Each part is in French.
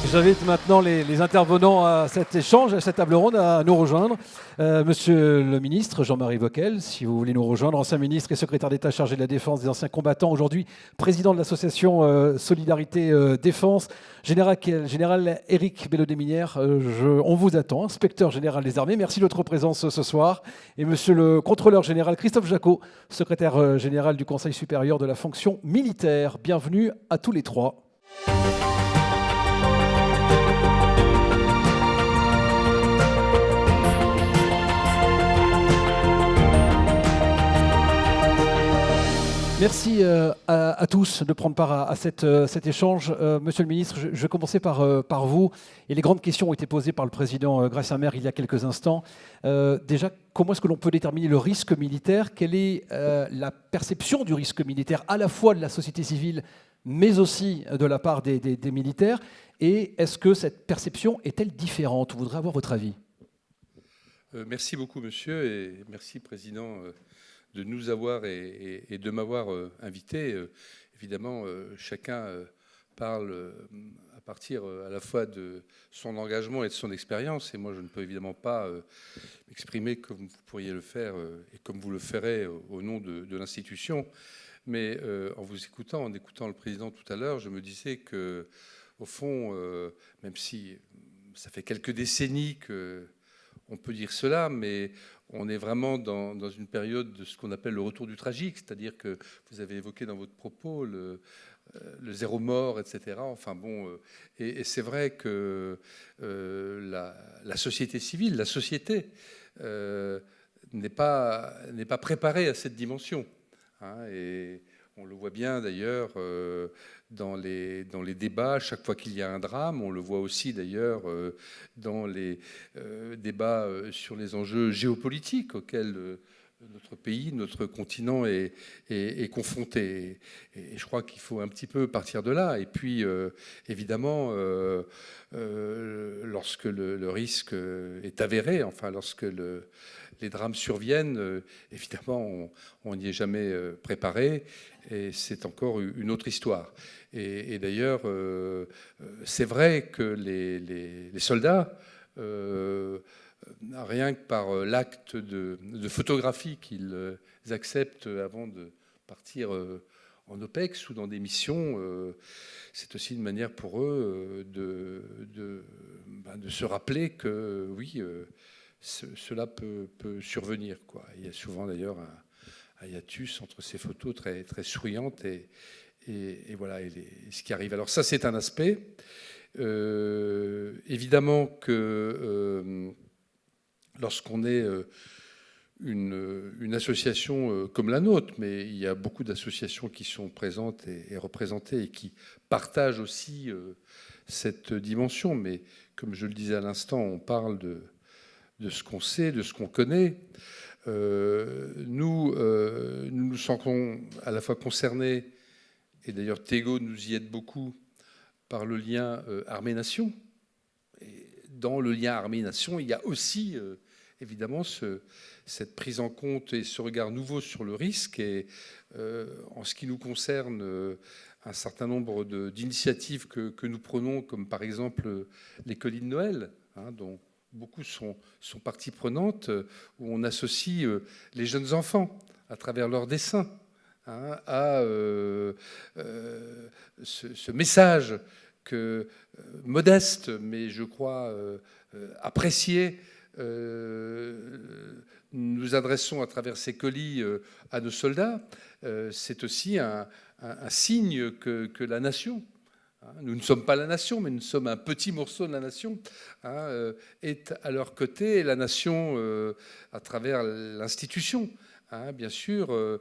J'invite maintenant les intervenants à cet échange, à cette table ronde, à nous rejoindre. Monsieur le ministre Jean-Marie Bockel, si vous voulez nous rejoindre, ancien ministre et secrétaire d'État chargé de la défense des anciens combattants, aujourd'hui président de l'association Solidarité Défense. Général Éric Bello-Desminières, on vous attend, inspecteur général des armées. Merci de votre présence ce soir. Et monsieur le contrôleur général Christophe Jacot, secrétaire général du Conseil supérieur de la fonction militaire. Bienvenue à tous les trois. Merci à tous de prendre part à cet échange. Monsieur le ministre, je vais commencer par vous. Et les grandes questions ont été posées par le président Grassamer il y a quelques instants. Déjà, comment est-ce que l'on peut déterminer le risque militaire? Quelle est la perception du risque militaire, à la fois de la société civile, mais aussi de la part des militaires? Et est-ce que cette perception est-elle différente? Je voudrais avoir votre avis. Merci beaucoup, monsieur, et merci, président, de nous avoir et de m'avoir invité. Évidemment, chacun parle à partir à la fois de son engagement et de son expérience. Et moi, je ne peux évidemment pas m'exprimer comme vous pourriez le faire et comme vous le ferez au nom de l'institution. Mais en vous écoutant, en écoutant le président tout à l'heure, je me disais que, au fond, même si ça fait quelques décennies qu'on peut dire cela, mais on est vraiment dans une période de ce qu'on appelle le retour du tragique, c'est-à-dire que vous avez évoqué dans votre propos le zéro mort, etc. Enfin bon, et c'est vrai que la société civile, la société, n'est pas préparée à cette dimension. Hein, et on le voit bien d'ailleurs dans les débats, chaque fois qu'il y a un drame. On le voit aussi d'ailleurs dans les débats sur les enjeux géopolitiques auxquels notre pays, notre continent est confronté. Et je crois qu'il faut un petit peu partir de là. Et puis, évidemment, lorsque le risque est avéré, enfin, lorsque les drames surviennent, évidemment, on n'y est jamais préparé, et c'est encore une autre histoire. Et d'ailleurs, c'est vrai que les soldats, rien que par l'acte de photographie qu'ils acceptent avant de partir en OPEX ou dans des missions, c'est aussi une manière pour eux de se rappeler que oui, cela peut survenir, quoi. Il y a souvent d'ailleurs un hiatus entre ces photos très, très souriantes et voilà, et ce qui arrive. Alors ça, c'est un aspect. Évidemment que lorsqu'on est une association comme la nôtre, mais il y a beaucoup d'associations qui sont présentes et représentées et qui partagent aussi cette dimension. Mais comme je le disais à l'instant, on parle de ce qu'on sait, de ce qu'on connaît. Nous nous sentons à la fois concernés, et d'ailleurs Tego nous y aide beaucoup, par le lien armée-nation. Et dans le lien armée-nation, il y a aussi évidemment cette prise en compte et ce regard nouveau sur le risque. Et en ce qui nous concerne, un certain nombre d'initiatives que nous prenons, comme par exemple les colis de Noël, hein, dont beaucoup sont partie prenante, où on associe les jeunes enfants à travers leurs dessins, hein, à ce message modeste, mais je crois apprécié, nous adressons à travers ces colis à nos soldats. C'est aussi un signe que la nation, nous ne sommes pas la nation, mais nous sommes un petit morceau de la nation, hein, est à leur côté, et la nation, à travers l'institution, hein, bien sûr,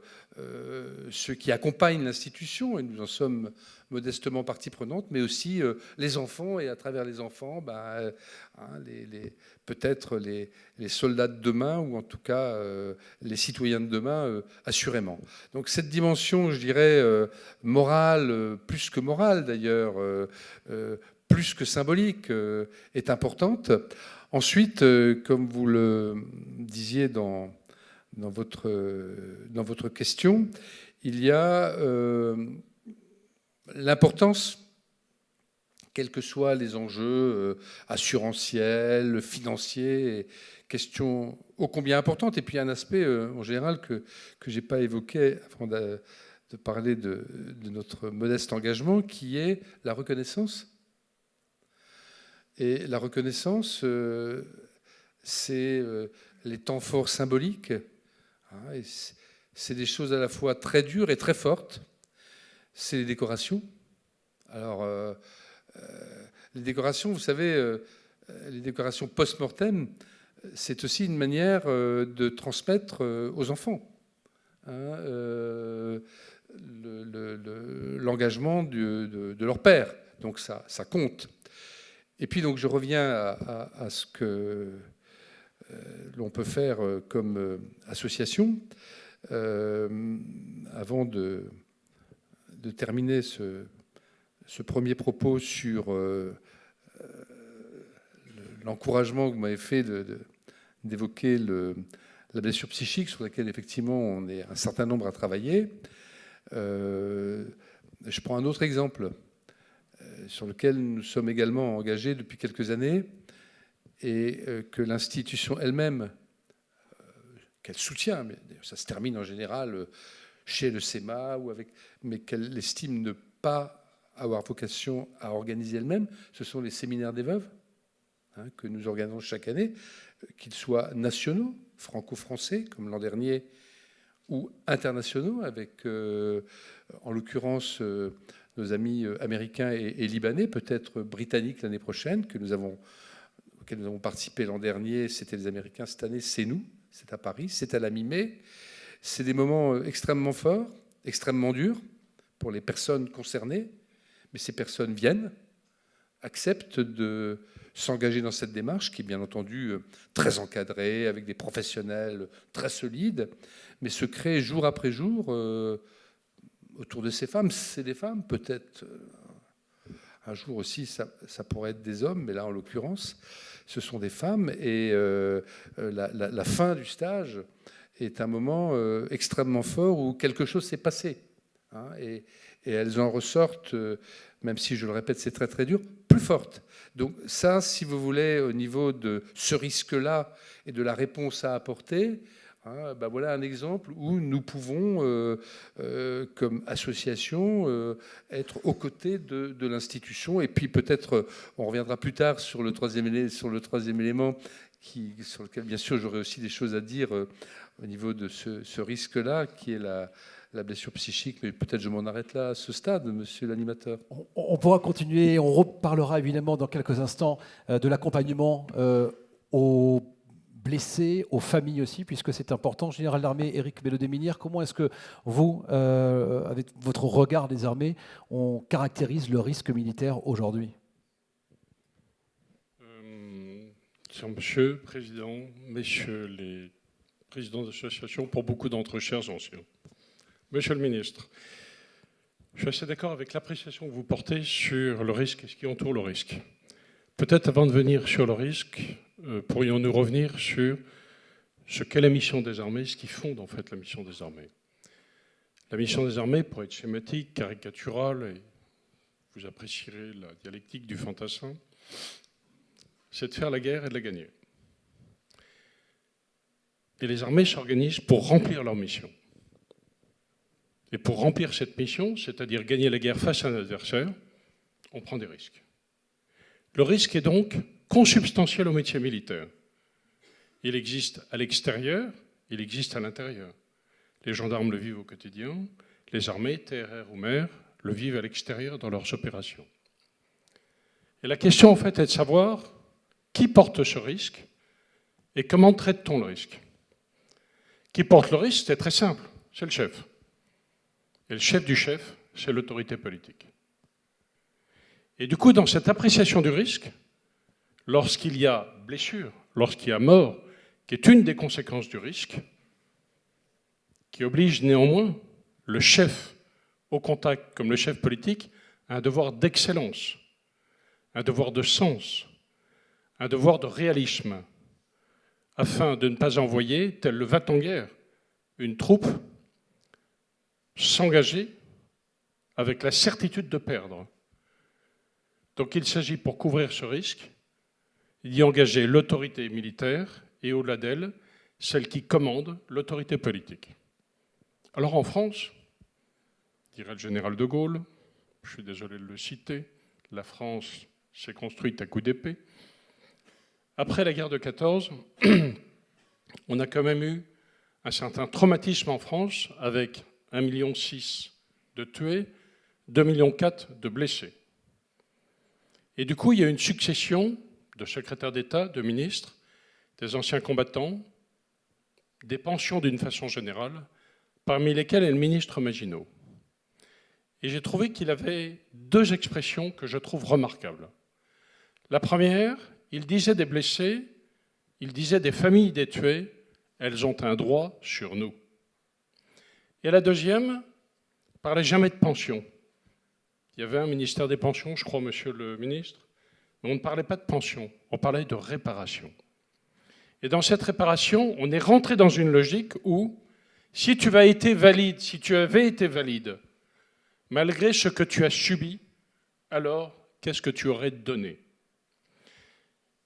ceux qui accompagnent l'institution, et nous en sommes modestement partie prenante, mais aussi les enfants, et à travers les enfants, peut-être les soldats de demain, ou en tout cas les citoyens de demain, assurément. Donc cette dimension, je dirais, morale, plus que morale d'ailleurs, plus que symbolique, est importante. Ensuite, comme vous le disiez dans votre question, il y a l'importance quels que soient les enjeux assurantiels, financiers, question ô combien importante. Et puis un aspect en général que je n'ai pas évoqué avant de parler de notre modeste engagement, qui est la reconnaissance. Et la reconnaissance, c'est les temps forts symboliques. Et c'est des choses à la fois très dures et très fortes. C'est les décorations. Alors, les décorations, vous savez, les décorations post-mortem, c'est aussi une manière de transmettre aux enfants l'engagement de leur père. Donc ça compte. Et puis donc je reviens à ce que l'on peut faire comme association. Avant de terminer ce premier propos sur l'encouragement que vous m'avez fait d'évoquer la blessure psychique, sur laquelle effectivement on est un certain nombre à travailler, je prends un autre exemple sur lequel nous sommes également engagés depuis quelques années et que l'institution elle-même, qu'elle soutient, mais ça se termine en général chez le CEMA, mais qu'elle estime ne pas avoir vocation à organiser elle-même, ce sont les séminaires des veuves que nous organisons chaque année, qu'ils soient nationaux, franco-français, comme l'an dernier, ou internationaux, avec, en l'occurrence, nos amis américains et libanais, peut-être britanniques l'année prochaine, auxquels nous avons participé l'an dernier. C'était les Américains, cette année, c'est nous, c'est à Paris, c'est à la mi-mai. C'est des moments extrêmement forts, extrêmement durs pour les personnes concernées, mais ces personnes viennent, acceptent de s'engager dans cette démarche qui est bien entendu très encadrée, avec des professionnels très solides, mais se crée jour après jour autour de ces femmes. C'est des femmes, peut-être un jour aussi ça pourrait être des hommes, mais là en l'occurrence ce sont des femmes. Et la fin du stage est un moment extrêmement fort où quelque chose s'est passé. Et elles en ressortent, même si je le répète, c'est très très dur, plus fortes. Donc ça, si vous voulez, au niveau de ce risque-là et de la réponse à apporter, voilà un exemple où nous pouvons, comme association, être aux côtés de l'institution. Et puis peut-être, on reviendra plus tard sur le troisième élément, sur lequel bien sûr j'aurai aussi des choses à dire au niveau de ce risque-là, qui est la blessure psychique, mais peut-être je m'en arrête là à ce stade, monsieur l'animateur. On pourra continuer, on reparlera évidemment dans quelques instants de l'accompagnement aux blessés, aux familles aussi, puisque c'est important. Général d'armée Éric Bello-Desminières, comment est-ce que vous, avec votre regard des armées, on caractérise le risque militaire aujourd'hui ? Monsieur le Président, messieurs les présidents d'associations, pour beaucoup d'entre eux, chers anciens. Monsieur le ministre, je suis assez d'accord avec l'appréciation que vous portez sur le risque et ce qui entoure le risque. Peut-être avant de venir sur le risque, pourrions-nous revenir sur ce qu'est la mission des armées, ce qui fonde en fait la mission des armées. La mission des armées, pour être schématique, caricaturale, et vous apprécierez la dialectique du fantassin, c'est de faire la guerre et de la gagner. Et les armées s'organisent pour remplir leur mission. Et pour remplir cette mission, c'est-à-dire gagner la guerre face à un adversaire, on prend des risques. Le risque est donc consubstantiel au métier militaire. Il existe à l'extérieur, il existe à l'intérieur. Les gendarmes le vivent au quotidien, les armées, TRR ou mer, le vivent à l'extérieur dans leurs opérations. Et la question, en fait, est de savoir qui porte ce risque et comment traite-t-on le risque. Qui porte le risque, c'est très simple, c'est le chef. Et le chef du chef, c'est l'autorité politique. Et du coup, dans cette appréciation du risque, lorsqu'il y a blessure, lorsqu'il y a mort, qui est une des conséquences du risque, qui oblige néanmoins le chef au contact, comme le chef politique, à un devoir d'excellence, un devoir de sens, un devoir de réalisme, afin de ne pas envoyer, tel le va-t-en-guerre, une troupe s'engager avec la certitude de perdre. Donc il s'agit, pour couvrir ce risque, d'y engager l'autorité militaire et au-delà d'elle, celle qui commande l'autorité politique. Alors en France, dirait le général de Gaulle, je suis désolé de le citer, la France s'est construite à coups d'épée. Après la guerre de 14, on a quand même eu un certain traumatisme en France avec 1,6 million de tués, 2,4 millions de blessés. Et du coup, il y a une succession de secrétaires d'État, de ministres, des anciens combattants, des pensions d'une façon générale, parmi lesquels est le ministre Maginot. Et j'ai trouvé qu'il avait deux expressions que je trouve remarquables. La première, il disait des blessés, il disait des familles des tués, elles ont un droit sur nous. Et la deuxième, il ne parlait jamais de pension. Il y avait un ministère des pensions, je crois, monsieur le ministre, mais on ne parlait pas de pension, on parlait de réparation. Et dans cette réparation, on est rentré dans une logique où, si tu avais été valide, malgré ce que tu as subi, alors qu'est-ce que tu aurais donné?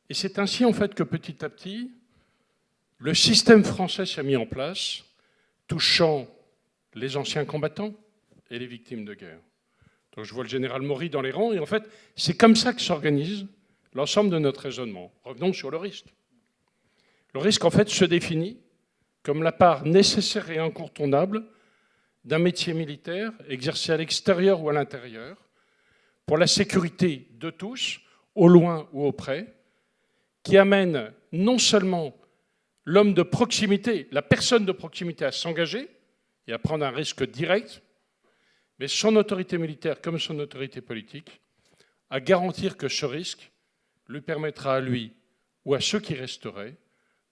Et c'est ainsi, en fait, que petit à petit, le système français s'est mis en place, touchant les anciens combattants et les victimes de guerre. Donc je vois le général Maury dans les rangs, et en fait, c'est comme ça que s'organise l'ensemble de notre raisonnement. Revenons sur le risque. Le risque, en fait, se définit comme la part nécessaire et incontournable d'un métier militaire exercé à l'extérieur ou à l'intérieur pour la sécurité de tous, au loin ou au près, qui amène non seulement l'homme de proximité, la personne de proximité à s'engager et à prendre un risque direct, mais son autorité militaire comme son autorité politique à garantir que ce risque lui permettra à lui ou à ceux qui resteraient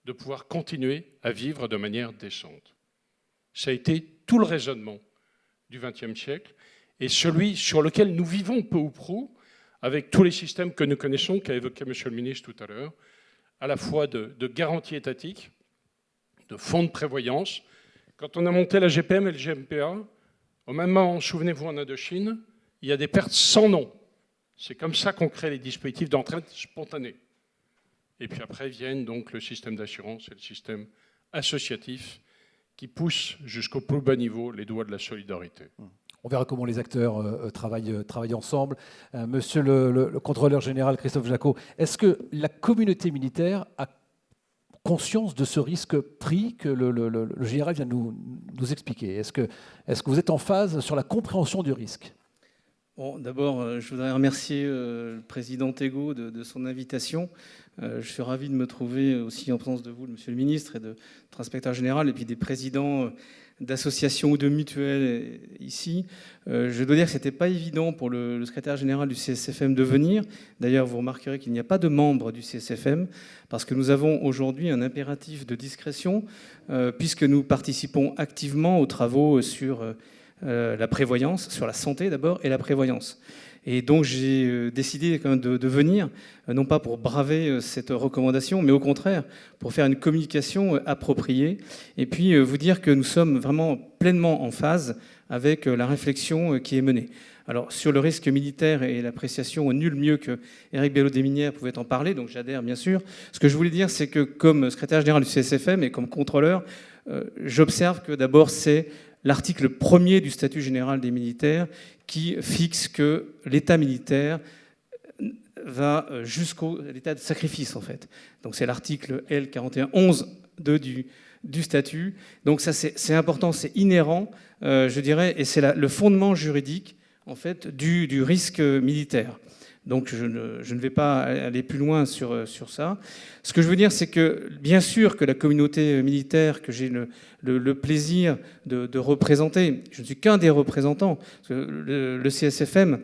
de pouvoir continuer à vivre de manière décente. Ça a été tout le raisonnement du XXe siècle et celui sur lequel nous vivons peu ou prou avec tous les systèmes que nous connaissons, qu'a évoqué M. le ministre tout à l'heure, à la fois de garantie étatique, de fonds de prévoyance. Quand on a monté la GPM et le GMPA, au même moment, souvenez-vous, en Indochine, il y a des pertes sans nom. C'est comme ça qu'on crée les dispositifs d'entraide spontanée. Et puis après viennent donc le système d'assurance et le système associatif qui poussent jusqu'au plus bas niveau les doigts de la solidarité. On verra comment les acteurs travaillent ensemble. Monsieur le contrôleur général Christophe Jacot, est-ce que la communauté militaire a conscience de ce risque pris que le général vient de nous expliquer? Est-ce que vous êtes en phase sur la compréhension du risque? Bon, d'abord, je voudrais remercier le président Tegault de son invitation. Je suis ravi de me trouver aussi en présence de vous, monsieur le ministre, et de notre inspecteur général, et puis des présidents d'associations ou de mutuelles ici. Je dois dire que ce n'était pas évident pour le secrétaire général du CSFM de venir. D'ailleurs, vous remarquerez qu'il n'y a pas de membre du CSFM, parce que nous avons aujourd'hui un impératif de discrétion, puisque nous participons activement aux travaux sur la prévoyance, sur la santé d'abord, et la prévoyance. Et donc j'ai décidé quand même de venir, non pas pour braver cette recommandation, mais au contraire pour faire une communication appropriée et puis vous dire que nous sommes vraiment pleinement en phase avec la réflexion qui est menée. Alors sur le risque militaire et l'appréciation, nul mieux que Éric Belot-Desminières pouvait en parler, donc j'adhère bien sûr. Ce que je voulais dire, c'est que comme secrétaire général du CSFM et comme contrôleur, j'observe que d'abord c'est l'article 1er du statut général des militaires qui fixe que l'État militaire va jusqu'à l'état de sacrifice, en fait. Donc c'est l'article L4111 du statut. Donc ça, c'est important, c'est inhérent, je dirais, et c'est le fondement juridique, en fait, du risque militaire. Donc je ne vais pas aller plus loin sur ça. Ce que je veux dire, c'est que bien sûr que la communauté militaire que j'ai le plaisir de représenter, je ne suis qu'un des représentants, parce que le CSFM,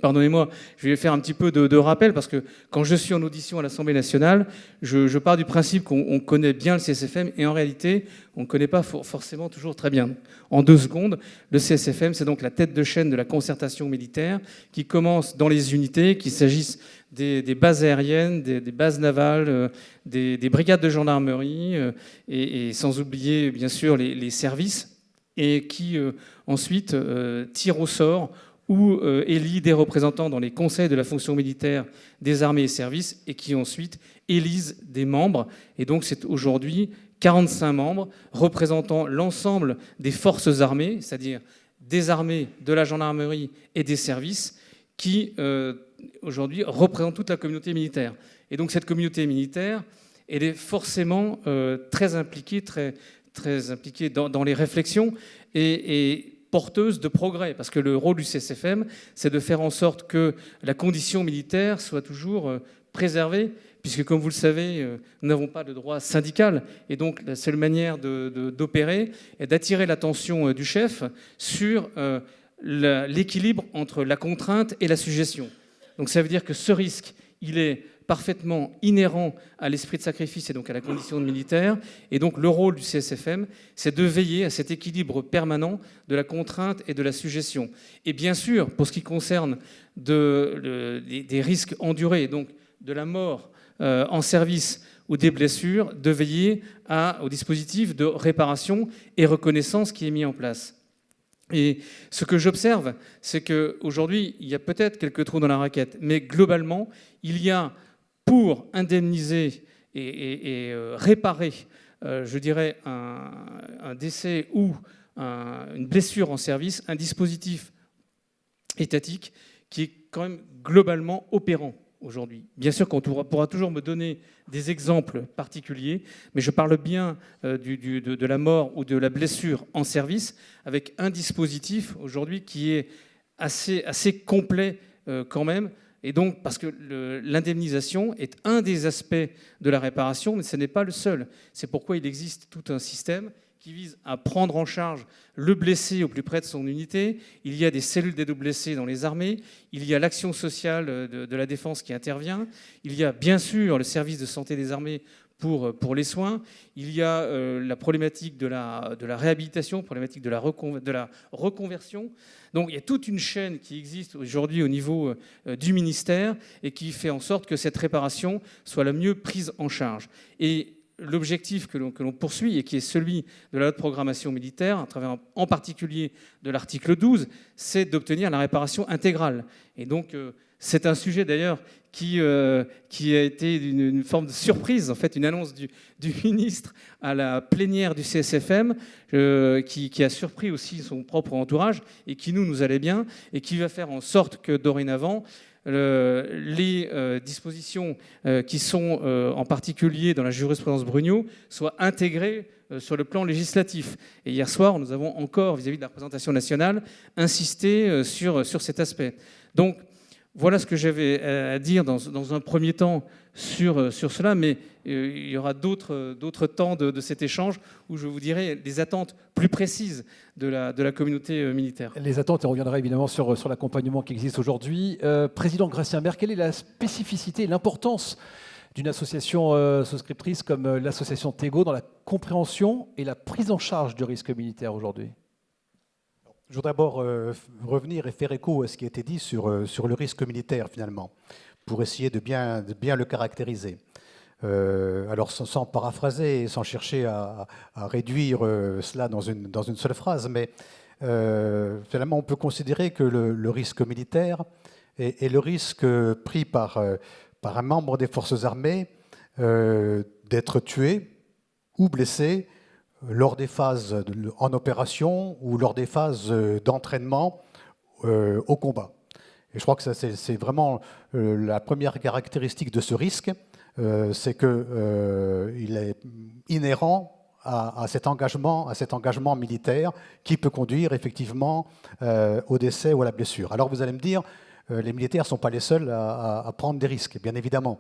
pardonnez-moi, je vais faire un petit peu de rappel, parce que quand je suis en audition à l'Assemblée nationale, je pars du principe qu'on connaît bien le CSFM, et en réalité, on ne connaît pas forcément toujours très bien. En 2 secondes, le CSFM, c'est donc la tête de chaîne de la concertation militaire, qui commence dans les unités, qu'il s'agisse des bases aériennes, des bases navales, des brigades de gendarmerie, et sans oublier, bien sûr, les services, et qui ensuite tire au sort ou élit des représentants dans les conseils de la fonction militaire des armées et services et qui ensuite élisent des membres. Et donc c'est aujourd'hui 45 membres représentant l'ensemble des forces armées, c'est-à-dire des armées, de la gendarmerie et des services, qui aujourd'hui représentent toute la communauté militaire. Et donc cette communauté militaire, elle est forcément très impliquée dans les réflexions et porteuse de progrès, parce que le rôle du CSFM, c'est de faire en sorte que la condition militaire soit toujours préservée, puisque, comme vous le savez, nous n'avons pas de droit syndical, et donc la seule manière d'opérer est d'attirer l'attention du chef sur l'équilibre entre la contrainte et la suggestion. Donc ça veut dire que ce risque, il est parfaitement inhérent à l'esprit de sacrifice et donc à la condition de militaire. Et donc le rôle du CSFM, c'est de veiller à cet équilibre permanent de la contrainte et de la suggestion. Et bien sûr, pour ce qui concerne des risques endurés, donc de la mort en service ou des blessures, de veiller au dispositif de réparation et reconnaissance qui est mis en place. Et ce que j'observe, c'est qu'aujourd'hui, il y a peut-être quelques trous dans la raquette, mais globalement, il y a, pour indemniser et réparer, je dirais, un décès ou une blessure en service, un dispositif étatique qui est quand même globalement opérant aujourd'hui. Bien sûr qu'on pourra toujours me donner des exemples particuliers, mais je parle bien de la mort ou de la blessure en service, avec un dispositif aujourd'hui qui est assez complet quand même. Et donc, parce que l'indemnisation est un des aspects de la réparation, mais ce n'est pas le seul. C'est pourquoi il existe tout un système qui vise à prendre en charge le blessé au plus près de son unité. Il y a des cellules d'aide aux blessés dans les armées. Il y a l'action sociale de la défense qui intervient. Il y a bien sûr le service de santé des armées pour les soins. Il y a la problématique de la réhabilitation, problématique de la reconversion. Donc il y a toute une chaîne qui existe aujourd'hui au niveau du ministère et qui fait en sorte que cette réparation soit la mieux prise en charge. Et l'objectif que l'on poursuit et qui est celui de la loi de programmation militaire, à travers en particulier de l'article 12, c'est d'obtenir la réparation intégrale. Et donc c'est un sujet d'ailleurs qui a été une forme de surprise, en fait, une annonce du ministre à la plénière du CSFM, qui a surpris aussi son propre entourage et qui nous allait bien et qui va faire en sorte que dorénavant, les dispositions qui sont en particulier dans la jurisprudence Brugnot soient intégrées sur le plan législatif. Et hier soir, nous avons encore, vis-à-vis de la représentation nationale, insisté sur cet aspect. Donc, voilà ce que j'avais à dire dans un premier temps sur cela, mais il y aura d'autres temps de cet échange où je vous dirai des attentes plus précises de la communauté militaire. Les attentes, et on reviendra évidemment sur l'accompagnement qui existe aujourd'hui. Président Gracien-Berg, quelle est la spécificité, l'importance d'une association souscriptrice comme l'association Tego dans la compréhension et la prise en charge du risque militaire aujourd'hui ? Je voudrais d'abord revenir et faire écho à ce qui a été dit sur le risque militaire, finalement, pour essayer de bien le caractériser. Alors, sans paraphraser et sans chercher à réduire cela dans une seule phrase, mais finalement, on peut considérer que le risque militaire est le risque pris par un membre des forces armées d'être tué ou blessé lors des phases en opération ou lors des phases d'entraînement au combat. Et je crois que ça, c'est vraiment la première caractéristique de ce risque, c'est qu'il est inhérent à cet engagement militaire qui peut conduire effectivement au décès ou à la blessure. Alors vous allez me dire, les militaires ne sont pas les seuls à prendre des risques, bien évidemment.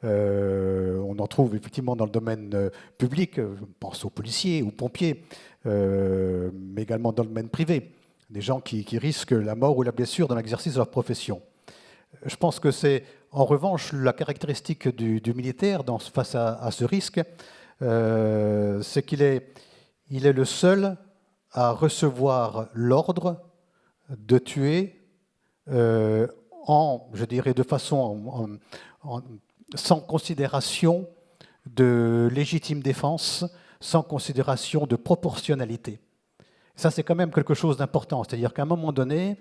On en trouve effectivement dans le domaine public, je pense aux policiers, aux pompiers, mais également dans le domaine privé, des gens qui risquent la mort ou la blessure dans l'exercice de leur profession. Je pense que c'est en revanche la caractéristique du militaire face à ce risque, c'est qu'il est le seul à recevoir l'ordre de tuer je dirais de façon sans considération de légitime défense, sans considération de proportionnalité. Ça, c'est quand même quelque chose d'important. C'est-à-dire qu'à un moment donné,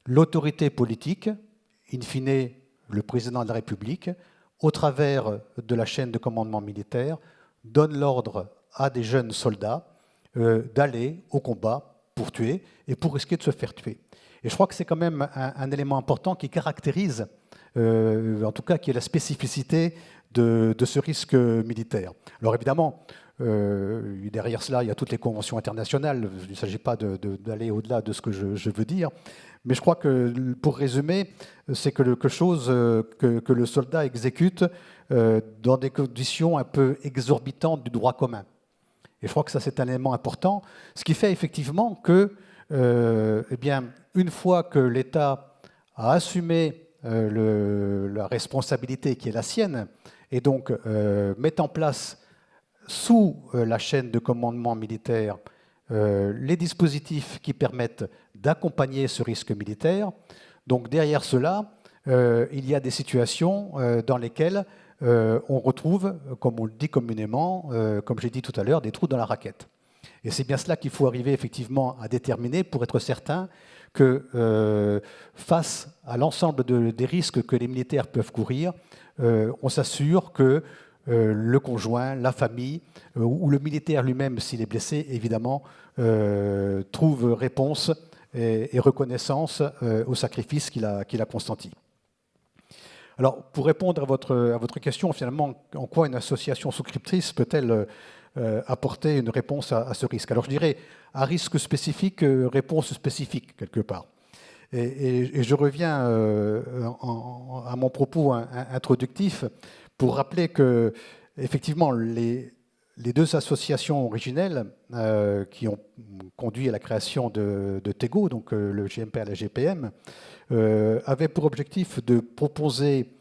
l'autorité politique, in fine le président de la République, au travers de la chaîne de commandement militaire, donne l'ordre à des jeunes soldats d'aller au combat pour tuer et pour risquer de se faire tuer. Et je crois que c'est quand même un élément important qui caractérise, en tout cas qui est la spécificité de ce risque militaire. Alors évidemment, derrière cela, il y a toutes les conventions internationales. Il ne s'agit pas d'aller au-delà de ce que je veux dire. Mais je crois que, pour résumer, c'est quelque chose que le soldat exécute dans des conditions un peu exorbitantes du droit commun. Et je crois que ça, c'est un élément important. Ce qui fait effectivement que, eh bien, une fois que l'État a assumé la responsabilité qui est la sienne, et donc met en place sous la chaîne de commandement militaire les dispositifs qui permettent d'accompagner ce risque militaire. Donc derrière cela, il y a des situations dans lesquelles on retrouve, comme on le dit communément, comme j'ai dit tout à l'heure, des trous dans la raquette. Et c'est bien cela qu'il faut arriver effectivement à déterminer pour être certain que face à l'ensemble des risques que les militaires peuvent courir, on s'assure que le conjoint, la famille ou le militaire lui-même, s'il est blessé, évidemment, trouve réponse et reconnaissance au sacrifice qu'il a consenti. Alors, pour répondre à votre question, finalement, en quoi une association souscriptrice peut-elle apporter une réponse à ce risque? Alors, je dirais, à risque spécifique, réponse spécifique, quelque part. Et je reviens à mon propos introductif pour rappeler que, effectivement, les deux associations originelles qui ont conduit à la création de Tego, donc le GMP et la GPM, avaient pour objectif de proposer,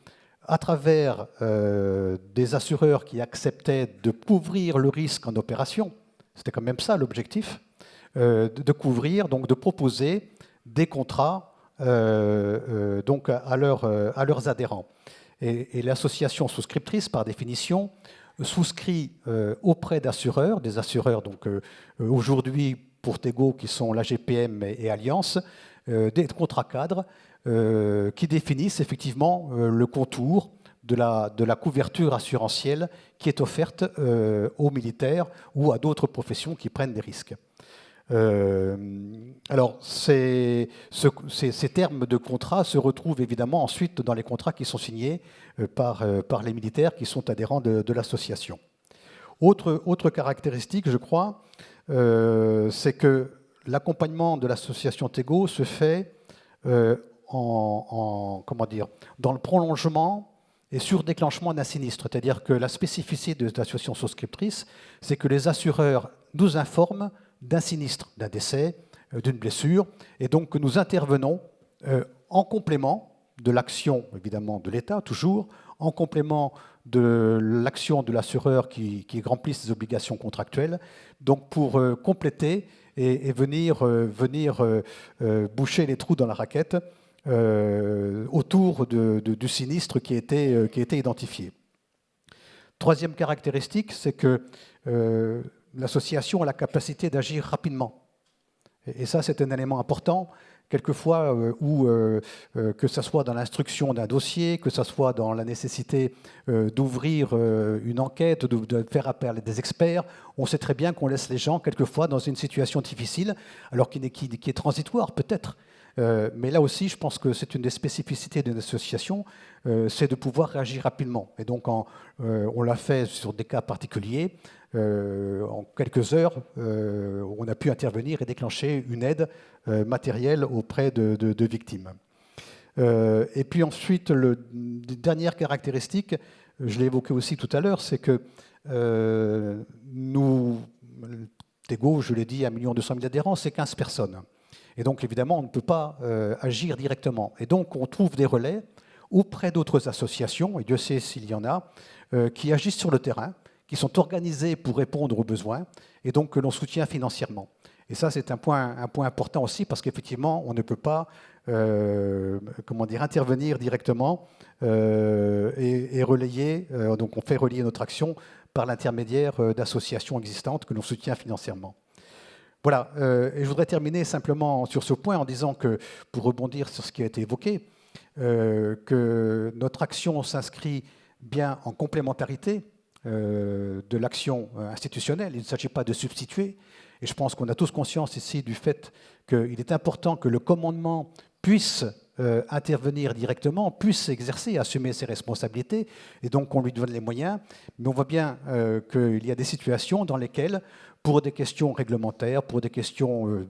à travers des assureurs qui acceptaient de couvrir le risque en opération, c'était quand même ça l'objectif, de couvrir, donc de proposer des contrats donc à leurs adhérents. Et l'association souscriptrice, par définition, souscrit auprès d'assureurs, des assureurs donc aujourd'hui pour Tego qui sont la GPM et Allianz, des contrats cadres qui définissent effectivement le contour de la couverture assurantielle qui est offerte aux militaires ou à d'autres professions qui prennent des risques. Alors, ces termes de contrat se retrouvent évidemment ensuite dans les contrats qui sont signés par les militaires qui sont adhérents de l'association. Autre caractéristique, je crois, c'est que l'accompagnement de l'association Tego se fait comment dire, dans le prolongement et sur déclenchement d'un sinistre. C'est-à-dire que la spécificité de l'association souscriptrice, c'est que les assureurs nous informent d'un sinistre, d'un décès, d'une blessure, et donc que nous intervenons en complément de l'action, évidemment, de l'État, toujours, en complément de l'action de l'assureur qui remplit ses obligations contractuelles, donc pour compléter et venir boucher les trous dans la raquette autour du sinistre qui a été identifié. Troisième caractéristique, c'est que l'association a la capacité d'agir rapidement. Et ça, c'est un élément important, quelquefois, que ce soit dans l'instruction d'un dossier, que ce soit dans la nécessité d'ouvrir une enquête, de faire appel à des experts, on sait très bien qu'on laisse les gens, quelquefois, dans une situation difficile, alors qui est transitoire, peut-être. Mais là aussi, je pense que c'est une des spécificités d'une association, c'est de pouvoir réagir rapidement. Et donc, on l'a fait sur des cas particuliers. En quelques heures, on a pu intervenir et déclencher une aide matérielle auprès de victimes. Et puis ensuite, la dernière caractéristique, je l'ai évoqué aussi tout à l'heure, c'est que nous, Tego, je l'ai dit, 1 200 000 adhérents, c'est 15 personnes. Et donc, évidemment, on ne peut pas agir directement. Et donc, on trouve des relais auprès d'autres associations, et Dieu sait s'il y en a, qui agissent sur le terrain, qui sont organisés pour répondre aux besoins, et donc que l'on soutient financièrement. Et ça, c'est un point important aussi, parce qu'effectivement, on ne peut pas intervenir directement et relayer, donc on fait relayer notre action par l'intermédiaire d'associations existantes que l'on soutient financièrement. Voilà, et je voudrais terminer simplement sur ce point en disant que, pour rebondir sur ce qui a été évoqué, que notre action s'inscrit bien en complémentarité de l'action institutionnelle. Il ne s'agit pas de substituer. Et je pense qu'on a tous conscience ici du fait qu'il est important que le commandement puisse intervenir directement, puisse exercer, assumer ses responsabilités, et donc on lui donne les moyens. Mais on voit bien qu'il y a des situations dans lesquelles, pour des questions réglementaires, pour des questions,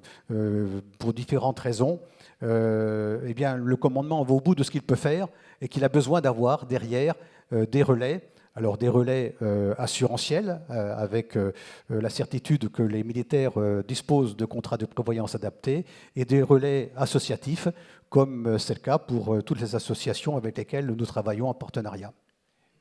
pour différentes raisons, eh bien, le commandement va au bout de ce qu'il peut faire et qu'il a besoin d'avoir derrière des relais. Alors des relais assurantiels, avec la certitude que les militaires disposent de contrats de prévoyance adaptés, et des relais associatifs, comme c'est le cas pour toutes les associations avec lesquelles nous travaillons en partenariat.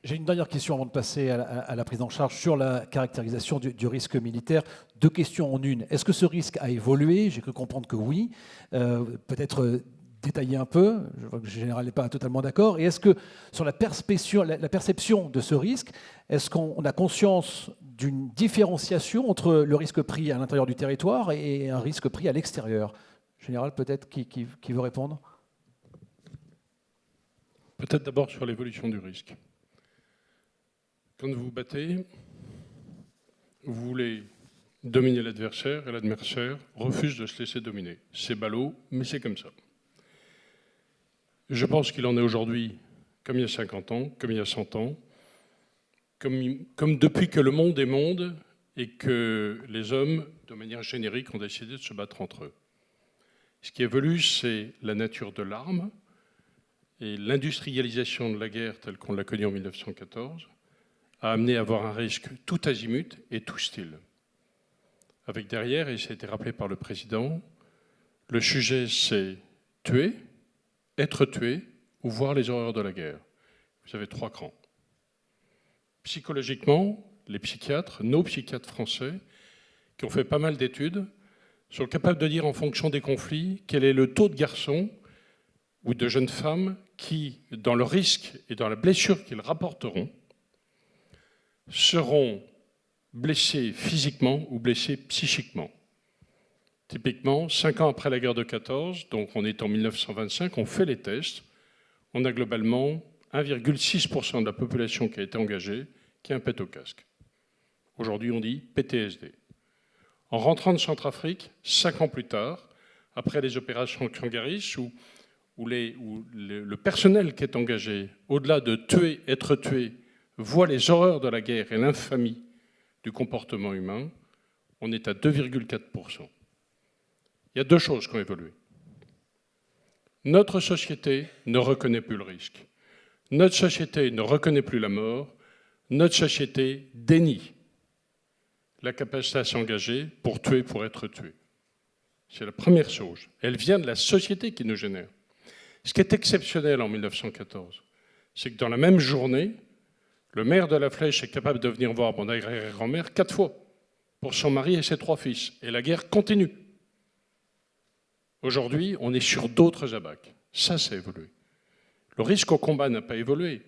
J'ai une dernière question avant de passer à la prise en charge sur la caractérisation du risque militaire. Deux questions en une. Est-ce que ce risque a évolué? J'ai cru comprendre que oui. Peut-être détailler un peu. Je vois que le général n'est pas totalement d'accord. Et est-ce que sur la perception de ce risque, est-ce qu'on a conscience d'une différenciation entre le risque pris à l'intérieur du territoire et un risque pris à l'extérieur? Général, peut-être, qui veut répondre? Peut-être d'abord sur l'évolution du risque. Quand vous vous battez, vous voulez dominer l'adversaire et l'adversaire refuse de se laisser dominer. C'est ballot, mais c'est comme ça. Je pense qu'il en est aujourd'hui comme il y a 50 ans, comme il y a 100 ans, comme depuis que le monde est monde et que les hommes, de manière générique, ont décidé de se battre entre eux. Ce qui évolue, c'est la nature de l'arme et l'industrialisation de la guerre telle qu'on l'a connue en 1914 a amené à avoir un risque tout azimut et tout style. Avec derrière, et ça a été rappelé par le président, le sujet c'est tuer, être tué ou voir les horreurs de la guerre. Vous avez 3 crans. Psychologiquement, les psychiatres, nos psychiatres français, qui ont fait pas mal d'études, sont capables de dire en fonction des conflits quel est le taux de garçons ou de jeunes femmes qui, dans le risque et dans la blessure qu'ils rapporteront, seront blessés physiquement ou blessés psychiquement. Typiquement, 5 ans après la guerre de 14, donc on est en 1925, on fait les tests, on a globalement 1,6% de la population qui a été engagée qui a un pet au casque. Aujourd'hui, on dit PTSD. En rentrant de Centrafrique, 5 ans plus tard, après les opérations Kangaris, où le personnel qui est engagé, au-delà de tuer, être tué, voit les horreurs de la guerre et l'infamie du comportement humain, on est à 2,4%. Il y a 2 choses qui ont évolué. Notre société ne reconnaît plus le risque. Notre société ne reconnaît plus la mort. Notre société dénie la capacité à s'engager pour tuer, pour être tué. C'est la première chose. Elle vient de la société qui nous génère. Ce qui est exceptionnel en 1914, c'est que dans la même journée, le maire de La Flèche est capable de venir voir mon arrière-grand-mère 4 fois pour son mari et ses 3 fils. Et la guerre continue. Aujourd'hui, on est sur d'autres abacs. Ça a évolué. Le risque au combat n'a pas évolué.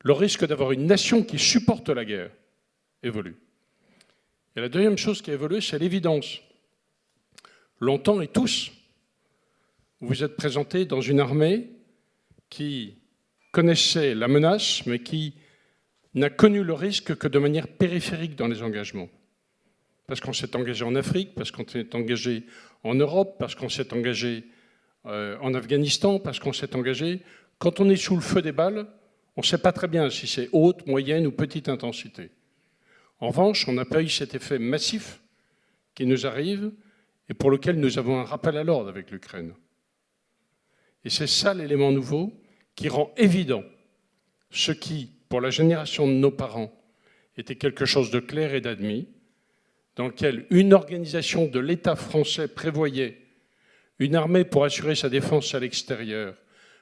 Le risque d'avoir une nation qui supporte la guerre évolue. Et la deuxième chose qui a évolué, c'est l'évidence. Longtemps et tous, vous êtes présentés dans une armée qui connaissait la menace, mais qui n'a connu le risque que de manière périphérique dans les engagements. Parce qu'on s'est engagé en Afrique, parce qu'on s'est engagé en Europe, parce qu'on s'est engagé en Afghanistan, parce qu'on s'est engagé... Quand on est sous le feu des balles, on ne sait pas très bien si c'est haute, moyenne ou petite intensité. En revanche, on n'a pas eu cet effet massif qui nous arrive et pour lequel nous avons un rappel à l'ordre avec l'Ukraine. Et c'est ça l'élément nouveau qui rend évident ce qui, pour la génération de nos parents, était quelque chose de clair et d'admis, dans lequel une organisation de l'État français prévoyait une armée pour assurer sa défense à l'extérieur,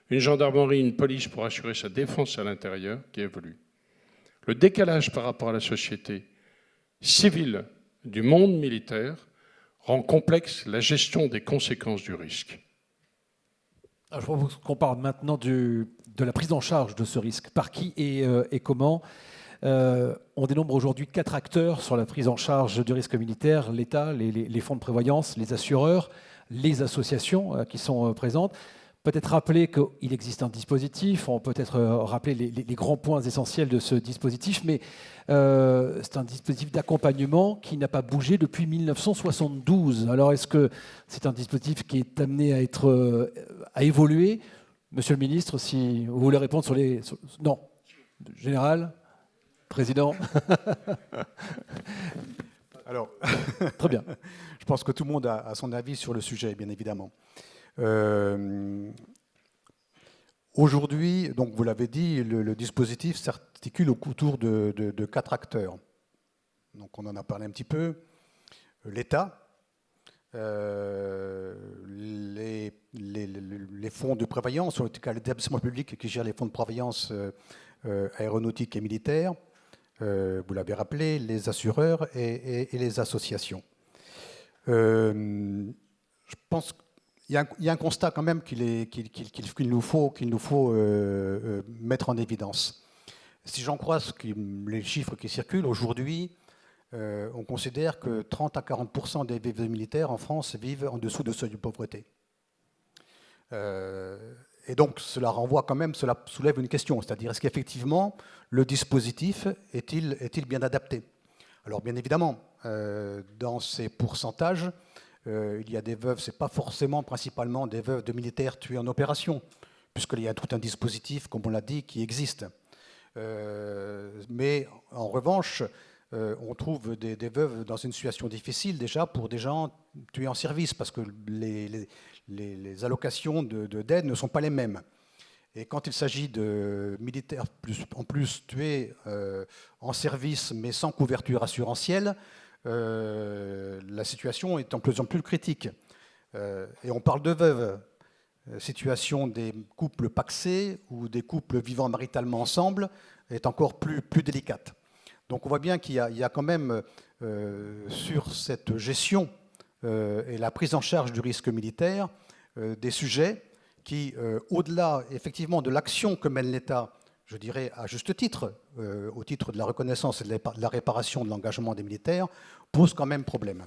une gendarmerie, une police pour assurer sa défense à l'intérieur, qui évolue. Le décalage par rapport à la société civile du monde militaire rend complexe la gestion des conséquences du risque. Alors, je propose qu'on parle maintenant de la prise en charge de ce risque. Par qui et comment? On dénombre aujourd'hui 4 acteurs sur la prise en charge du risque militaire, l'État, les fonds de prévoyance, les assureurs, les associations qui sont présentes. Peut-être rappeler qu'il existe un dispositif, on peut peut-être rappeler les grands points essentiels de ce dispositif, mais c'est un dispositif d'accompagnement qui n'a pas bougé depuis 1972. Alors est-ce que c'est un dispositif qui est amené à évoluer? Monsieur le ministre, si vous voulez répondre sur les... Non. Général? Président? Alors, très bien. Je pense que tout le monde a son avis sur le sujet, bien évidemment. Aujourd'hui, donc vous l'avez dit, le dispositif s'articule autour de 4 acteurs. Donc on en a parlé un petit peu. L'État, les fonds de prévoyance, sur le cas l'établissement public qui gère les fonds de prévoyance aéronautiques et militaires, vous l'avez rappelé, les assureurs et les associations. Je pense qu'il y a un constat quand même qu'il nous faut mettre en évidence. Si j'en crois les chiffres qui circulent aujourd'hui, on considère que 30 à 40% des veuves militaires en France vivent en dessous de seuil de pauvreté. Et donc cela soulève une question, c'est-à-dire est-ce qu'effectivement le dispositif est-il bien adapté? Alors bien évidemment, dans ces pourcentages, il y a des veuves, ce n'est pas forcément principalement des veuves de militaires tués en opération, puisqu'il y a tout un dispositif, comme on l'a dit, qui existe. Mais en revanche, on trouve des veuves dans une situation difficile déjà pour des gens tués en service, parce que les allocations d'aide ne sont pas les mêmes. Et quand il s'agit de militaires en plus tués en service, mais sans couverture assurantielle, la situation est de plus en plus critique. Et on parle de veuves. Situation des couples pacsés ou des couples vivant maritalement ensemble est encore plus délicate. Donc on voit bien qu'il y a quand même sur cette gestion et la prise en charge du risque militaire des sujets qui, au-delà effectivement de l'action que mène l'État, je dirais à juste titre, au titre de la reconnaissance et de la réparation de l'engagement des militaires, posent quand même problème.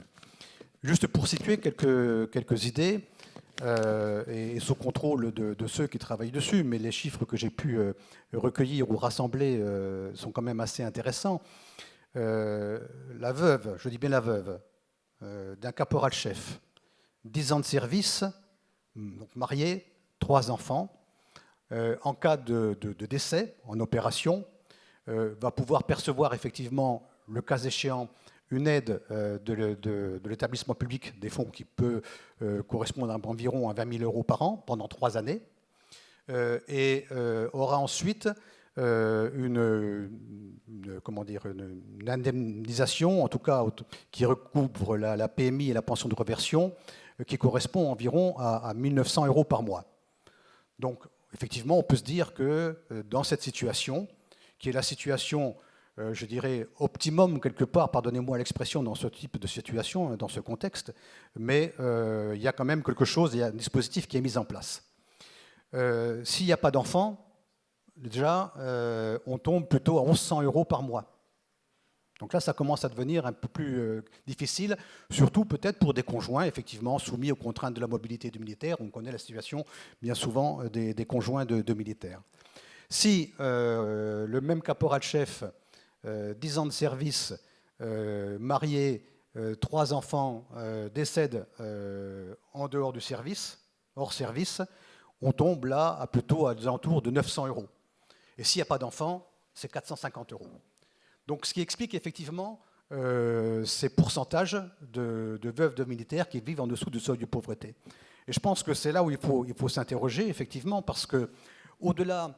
Juste pour situer quelques idées, et sous contrôle de ceux qui travaillent dessus, mais les chiffres que j'ai pu recueillir ou rassembler sont quand même assez intéressants. La veuve, je dis bien la veuve, d'un caporal-chef, 10 ans de service, donc marié, 3 enfants, en cas de décès en opération, va pouvoir percevoir effectivement, le cas échéant, une aide de l'établissement public des fonds qui peut correspondre à environ à 20 000 € par an pendant 3 années, et aura ensuite une indemnisation, en tout cas qui recouvre la PMI et la pension de réversion, qui correspond environ à 1 900 € par mois. Donc, effectivement, on peut se dire que dans cette situation, qui est la situation, je dirais, optimum quelque part, pardonnez-moi l'expression, dans ce type de situation, dans ce contexte, mais il y a quand même quelque chose, il y a un dispositif qui est mis en place. S'il n'y a pas d'enfants, déjà, on tombe plutôt à 1 100 € par mois. Donc là, ça commence à devenir un peu plus difficile, surtout peut-être pour des conjoints, effectivement, soumis aux contraintes de la mobilité du militaire. On connaît la situation, bien souvent, des conjoints de militaires. Si le même caporal-chef, 10 ans de service, marié, 3 enfants, décède en dehors du service, hors service, on tombe là plutôt à des alentours de 900 €. Et s'il n'y a pas d'enfants, c'est 450 €. Donc, ce qui explique effectivement ces pourcentages de veuves de militaires qui vivent en dessous du seuil de pauvreté. Et je pense que c'est là où il faut s'interroger, effectivement, parce que au-delà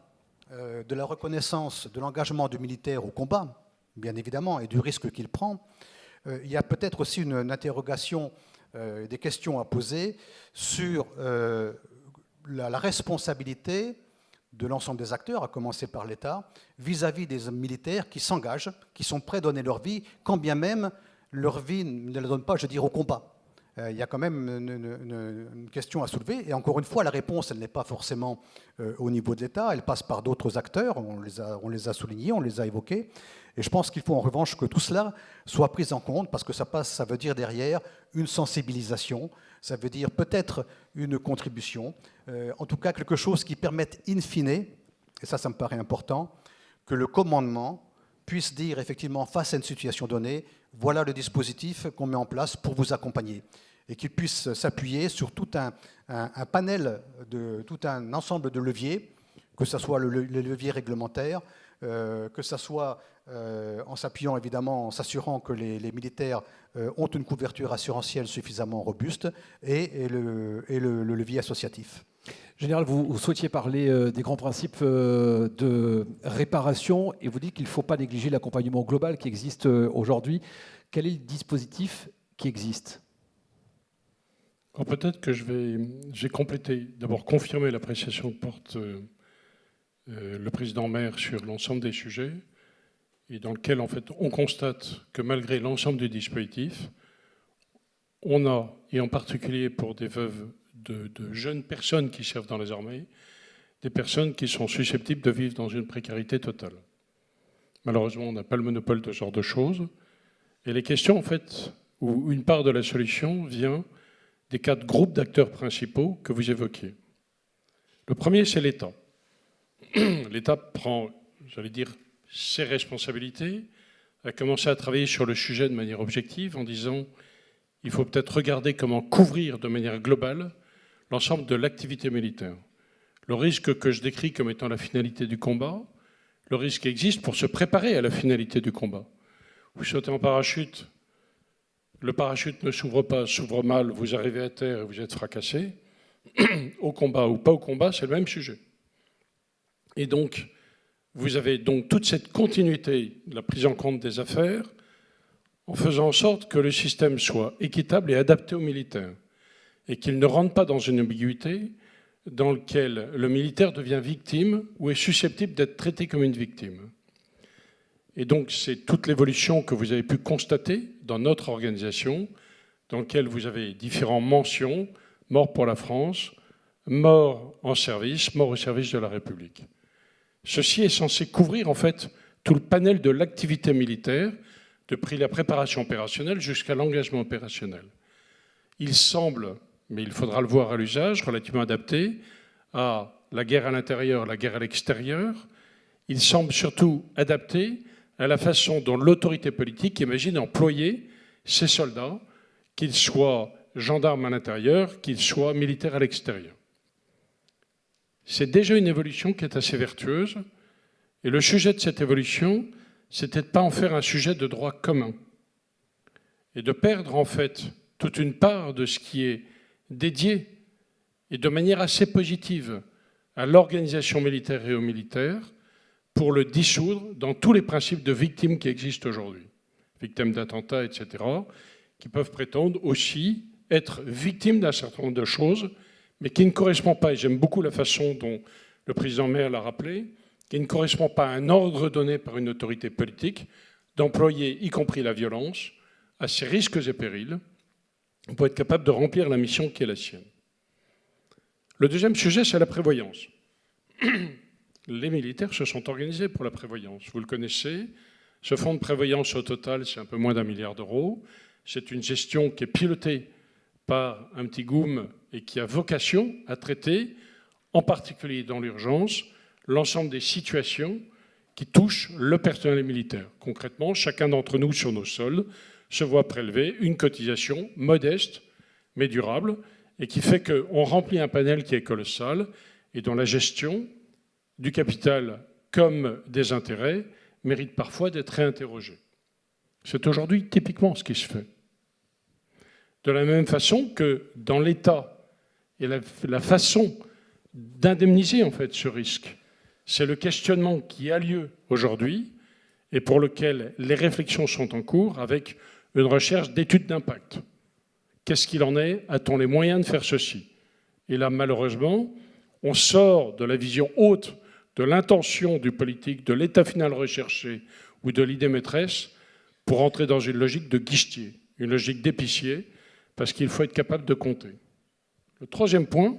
de la reconnaissance de l'engagement du militaire au combat, bien évidemment, et du risque qu'il prend, il y a peut-être aussi une interrogation, des questions à poser sur la responsabilité de l'ensemble des acteurs, à commencer par l'État, vis-à-vis des hommes militaires qui s'engagent, qui sont prêts à donner leur vie, quand bien même leur vie ne la donne pas, je veux dire, au combat. il y a quand même une question à soulever. Et encore une fois, la réponse, elle n'est pas forcément au niveau de l'État, elle passe par d'autres acteurs, on les a soulignés, on les a évoqués. Et je pense qu'il faut en revanche que tout cela soit pris en compte, parce que ça veut dire derrière une sensibilisation, ça veut dire peut-être une contribution, en tout cas quelque chose qui permette in fine, et ça me paraît important, que le commandement puisse dire effectivement face à une situation donnée, voilà le dispositif qu'on met en place pour vous accompagner, et qu'il puisse s'appuyer sur tout un panel, tout un ensemble de leviers, que ce soit les leviers réglementaires, que ce soit en s'appuyant évidemment, en s'assurant que les militaires ont une couverture assurantielle suffisamment robuste, et le levier associatif. Général, vous souhaitiez parler des grands principes de réparation et vous dites qu'il ne faut pas négliger l'accompagnement global qui existe aujourd'hui. Quel est le dispositif qui existe ? Alors peut-être que je vais compléter, d'abord confirmer l'appréciation que porte le président Maire sur l'ensemble des sujets, et dans lequel en fait on constate que malgré l'ensemble du dispositif, on a, et en particulier pour des veuves de jeunes personnes qui servent dans les armées, des personnes qui sont susceptibles de vivre dans une précarité totale. Malheureusement, on n'a pas le monopole de ce genre de choses. Et les questions, en fait, où une part de la solution vient des 4 groupes d'acteurs principaux que vous évoquiez. Le premier, c'est l'État. L'État prend, j'allais dire, ses responsabilités, a commencé à travailler sur le sujet de manière objective en disant il faut peut-être regarder comment couvrir de manière globale l'ensemble de l'activité militaire. Le risque que je décris comme étant la finalité du combat, le risque existe pour se préparer à la finalité du combat. Vous sautez en parachute, le parachute ne s'ouvre pas, s'ouvre mal, vous arrivez à terre et vous êtes fracassé. Au combat ou pas au combat, c'est le même sujet. Et donc, vous avez donc toute cette continuité de la prise en compte des affaires en faisant en sorte que le système soit équitable et adapté aux militaires et qu'il ne rentre pas dans une ambiguïté dans laquelle le militaire devient victime ou est susceptible d'être traité comme une victime. Et donc, c'est toute l'évolution que vous avez pu constater dans notre organisation, dans laquelle vous avez différentes mentions, mort pour la France, mort en service, mort au service de la République. Ceci est censé couvrir en fait tout le panel de l'activité militaire, depuis la préparation opérationnelle jusqu'à l'engagement opérationnel. Il semble, mais il faudra le voir à l'usage, relativement adapté à la guerre à l'intérieur, la guerre à l'extérieur. Il semble surtout adapté à la façon dont l'autorité politique imagine employer ses soldats, qu'ils soient gendarmes à l'intérieur, qu'ils soient militaires à l'extérieur. C'est déjà une évolution qui est assez vertueuse. Et le sujet de cette évolution, c'était de ne pas en faire un sujet de droit commun. Et de perdre en fait toute une part de ce qui est dédié, et de manière assez positive, à l'organisation militaire et aux militaires, pour le dissoudre dans tous les principes de victimes qui existent aujourd'hui. Victimes d'attentats, etc., qui peuvent prétendre aussi être victimes d'un certain nombre de choses, mais qui ne correspond pas, et j'aime beaucoup la façon dont le président Maire l'a rappelé, qui ne correspond pas à un ordre donné par une autorité politique d'employer, y compris la violence, à ses risques et périls, pour être capable de remplir la mission qui est la sienne. Le deuxième sujet, c'est la prévoyance. Les militaires se sont organisés pour la prévoyance. Vous le connaissez, ce fonds de prévoyance au total, c'est un peu moins d'1 milliard d'euros. C'est une gestion qui est pilotée par un petit GOUM et qui a vocation à traiter, en particulier dans l'urgence, l'ensemble des situations qui touchent le personnel militaire. Concrètement, chacun d'entre nous, sur nos soldes, se voit prélever une cotisation modeste, mais durable, et qui fait qu'on remplit un panel qui est colossal et dont la gestion du capital comme des intérêts mérite parfois d'être réinterrogée. C'est aujourd'hui typiquement ce qui se fait. De la même façon que dans l'État et la façon d'indemniser en fait ce risque, c'est le questionnement qui a lieu aujourd'hui et pour lequel les réflexions sont en cours avec une recherche d'études d'impact. Qu'est-ce qu'il en est? A-t-on les moyens de faire ceci? Et là, malheureusement, on sort de la vision haute de l'intention du politique, de l'état final recherché ou de l'idée maîtresse pour entrer dans une logique de guichetier, une logique d'épicier, parce qu'il faut être capable de compter. Le troisième point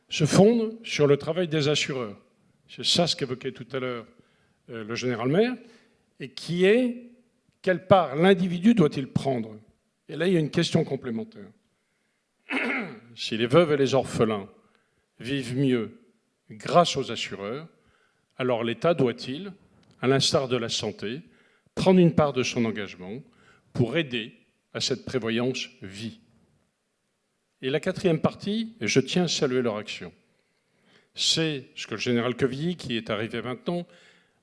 se fonde sur le travail des assureurs. C'est ça ce qu'évoquait tout à l'heure le général Maire, et qui est quelle part l'individu doit-il prendre? Et là, il y a une question complémentaire. Si les veuves et les orphelins vivent mieux grâce aux assureurs, alors l'État doit-il, à l'instar de la santé, prendre une part de son engagement pour aider à cette prévoyance vie? Et la quatrième partie, et je tiens à saluer leur action, c'est ce que le général Quevilly, qui est arrivé maintenant,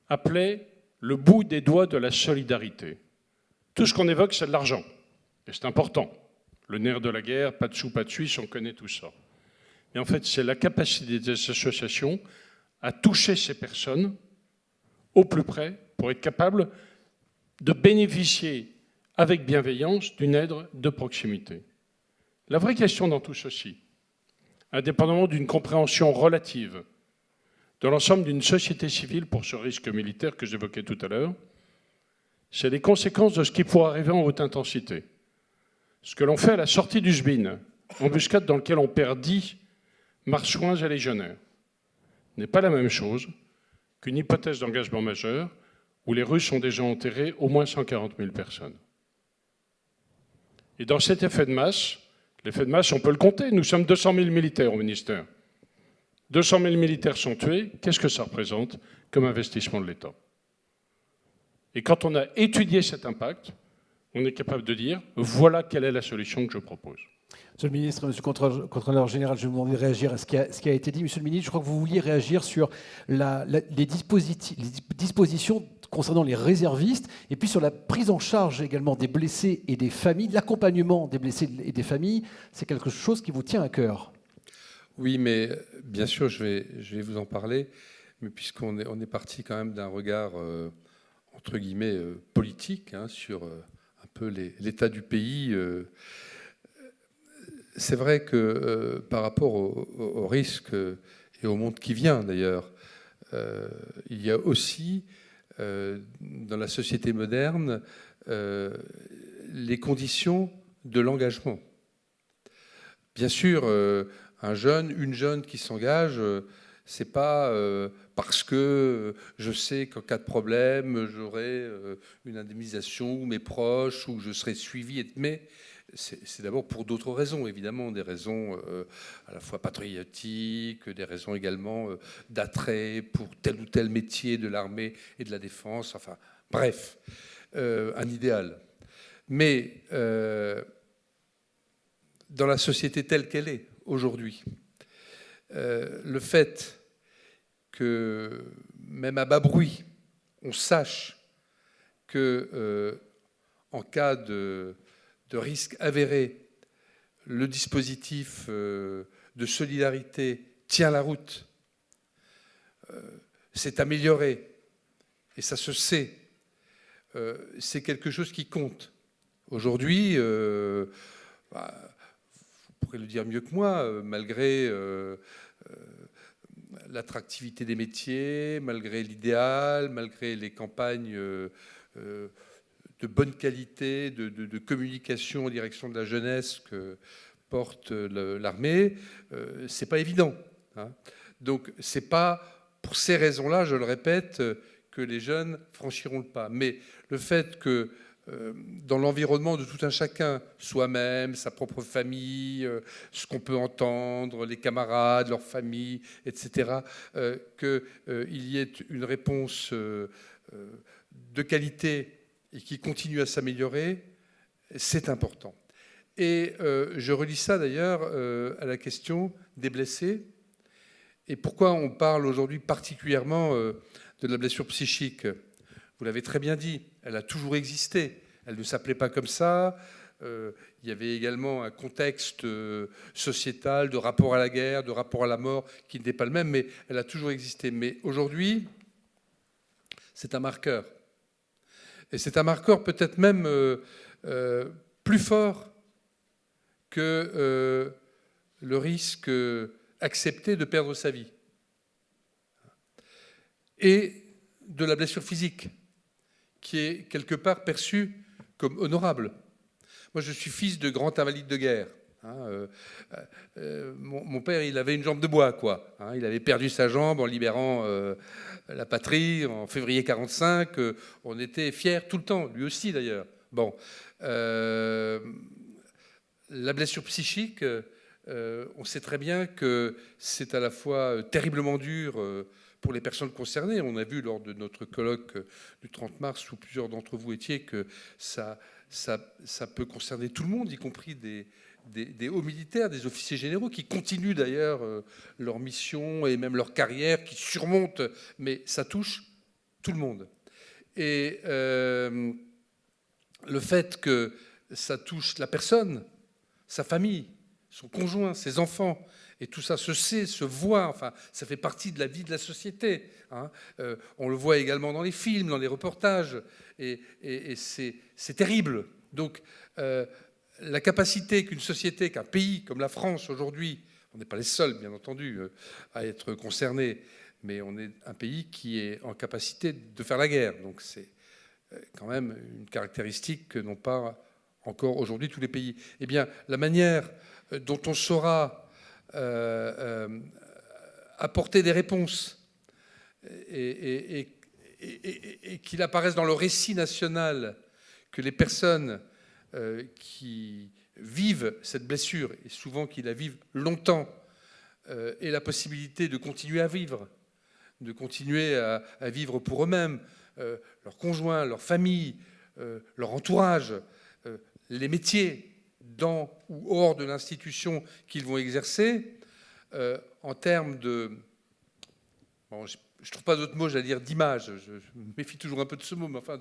appelait le bout des doigts de la solidarité. Tout ce qu'on évoque, c'est de l'argent. Et c'est important. Le nerf de la guerre, pas de sous, pas de Suisse, on connaît tout ça. Mais en fait, c'est la capacité des associations à toucher ces personnes au plus près pour être capable de bénéficier avec bienveillance d'une aide de proximité. La vraie question dans tout ceci, indépendamment d'une compréhension relative de l'ensemble d'une société civile pour ce risque militaire que j'évoquais tout à l'heure, c'est les conséquences de ce qui pourrait arriver en haute intensité. Ce que l'on fait à la sortie du SBIN, embuscade dans laquelle on perd 10 marsouins et légionnaires, n'est pas la même chose qu'une hypothèse d'engagement majeur où les Russes ont déjà enterré au moins 140 000 personnes. Et dans cet effet de masse, l'effet de masse, on peut le compter. Nous sommes 200 000 militaires au ministère. 200 000 militaires sont tués. Qu'est-ce que ça représente comme investissement de l'État? Et quand on a étudié cet impact, on est capable de dire, voilà quelle est la solution que je propose. Monsieur le ministre, monsieur le contrôleur général, je vais vous demander de réagir à ce qui a été dit. Monsieur le ministre, je crois que vous vouliez réagir sur les dispositions concernant les réservistes et puis sur la prise en charge également des blessés et des familles, l'accompagnement des blessés et des familles. C'est quelque chose qui vous tient à cœur. Oui, mais bien sûr, je vais vous en parler, mais puisqu'on est parti quand même d'un regard, entre guillemets, politique, hein, sur un peu l'état du pays. C'est vrai que par rapport au risque et au monde qui vient d'ailleurs, il y a aussi dans la société moderne les conditions de l'engagement. Bien sûr, un jeune, une jeune qui s'engage, c'est pas parce que je sais qu'en cas de problème, j'aurai une indemnisation, ou mes proches, ou je serai suivi, mais c'est d'abord pour d'autres raisons, évidemment, des raisons à la fois patriotiques, des raisons également d'attrait pour tel ou tel métier de l'armée et de la défense, enfin, bref, un idéal. Mais dans la société telle qu'elle est aujourd'hui, le fait que, même à bas bruit, on sache que en cas de risque avéré, le dispositif de solidarité tient la route, s'est amélioré, et ça se sait, c'est quelque chose qui compte. Aujourd'hui, vous pourrez le dire mieux que moi, malgré l'attractivité des métiers, malgré l'idéal, malgré les campagnes de bonne qualité, de communication en direction de la jeunesse que porte l'armée, c'est pas évident. Hein. Donc c'est pas pour ces raisons-là, je le répète, que les jeunes franchiront le pas. Mais le fait que dans l'environnement de tout un chacun, soi-même, sa propre famille, ce qu'on peut entendre, les camarades, leur famille, etc., qu'il y ait une réponse de qualité et qui continue à s'améliorer, c'est important. Et je relis ça d'ailleurs à la question des blessés. Et pourquoi on parle aujourd'hui particulièrement de la blessure psychique? Vous l'avez très bien dit, elle a toujours existé. Elle ne s'appelait pas comme ça. Il y avait également un contexte sociétal de rapport à la guerre, de rapport à la mort qui n'était pas le même, mais elle a toujours existé. Mais aujourd'hui, c'est un marqueur. Et c'est un marqueur peut-être même plus fort que le risque accepté de perdre sa vie. Et de la blessure physique, qui est quelque part perçue comme honorable. Moi, je suis fils de grand invalide de guerre. Mon père, il avait une jambe de bois, quoi. Il avait perdu sa jambe en libérant la patrie en février 1945. On était fiers tout le temps, lui aussi d'ailleurs. Bon, la blessure psychique, on sait très bien que c'est à la fois terriblement dur pour les personnes concernées. On a vu lors de notre colloque du 30 mars, où plusieurs d'entre vous étiez, que ça peut concerner tout le monde, y compris des hauts militaires, des officiers généraux, qui continuent d'ailleurs leur mission et même leur carrière, qui surmontent, mais ça touche tout le monde. Et le fait que ça touche la personne, sa famille, son conjoint, ses enfants, et tout ça se sait, se voit, enfin, ça fait partie de la vie de la société. On le voit également dans les films, dans les reportages, et c'est terrible. Donc, la capacité qu'une société, qu'un pays comme la France aujourd'hui, on n'est pas les seuls, bien entendu, à être concernés, mais on est un pays qui est en capacité de faire la guerre. Donc, c'est quand même une caractéristique que n'ont pas encore aujourd'hui tous les pays. Eh bien, la manière dont on saura apporter des réponses et qu'il apparaisse dans le récit national que les personnes qui vivent cette blessure, et souvent qui la vivent longtemps, aient la possibilité de continuer à vivre, de continuer à vivre pour eux-mêmes, leurs conjoints, leur famille, leur entourage, les métiers dans ou hors de l'institution qu'ils vont exercer, en termes de... Bon, je ne trouve pas d'autre mot, j'allais dire d'image, je me méfie toujours un peu de ce mot, mais enfin,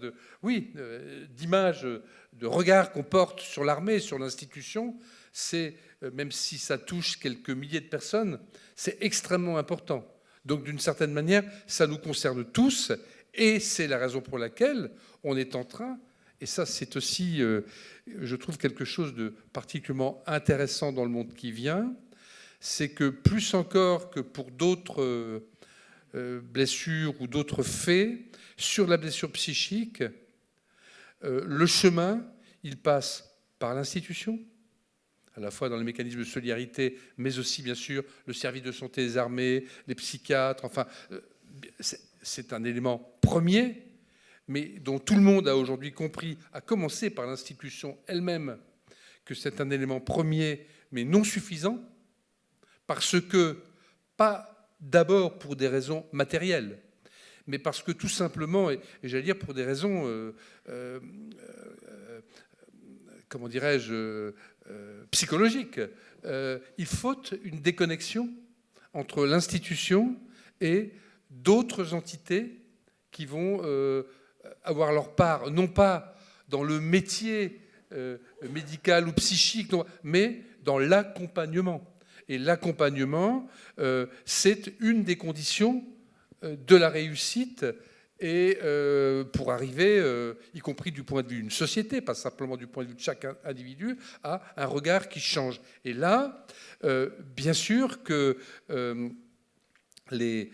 d'image, de regard qu'on porte sur l'armée, sur l'institution, c'est, même si ça touche quelques milliers de personnes, c'est extrêmement important. Donc, d'une certaine manière, ça nous concerne tous, et c'est la raison pour laquelle on est en train, et ça c'est aussi, je trouve, quelque chose de particulièrement intéressant dans le monde qui vient, c'est que plus encore que pour d'autres blessures ou d'autres faits, sur la blessure psychique, le chemin, il passe par l'institution, à la fois dans les mécanismes de solidarité, mais aussi, bien sûr, le service de santé des armées, les psychiatres, enfin, c'est un élément premier, mais dont tout le monde a aujourd'hui compris, à commencer par l'institution elle-même, que c'est un élément premier, mais non suffisant, parce que, pas d'abord pour des raisons matérielles, mais parce que tout simplement, et j'allais dire pour des raisons, comment dirais-je, psychologiques, il faut une déconnexion entre l'institution et d'autres entités qui vont avoir leur part, non pas dans le métier médical ou psychique, mais dans l'accompagnement. Et l'accompagnement, c'est une des conditions de la réussite et pour arriver, y compris du point de vue d'une société, pas simplement du point de vue de chaque individu, à un regard qui change. Et là, bien sûr que et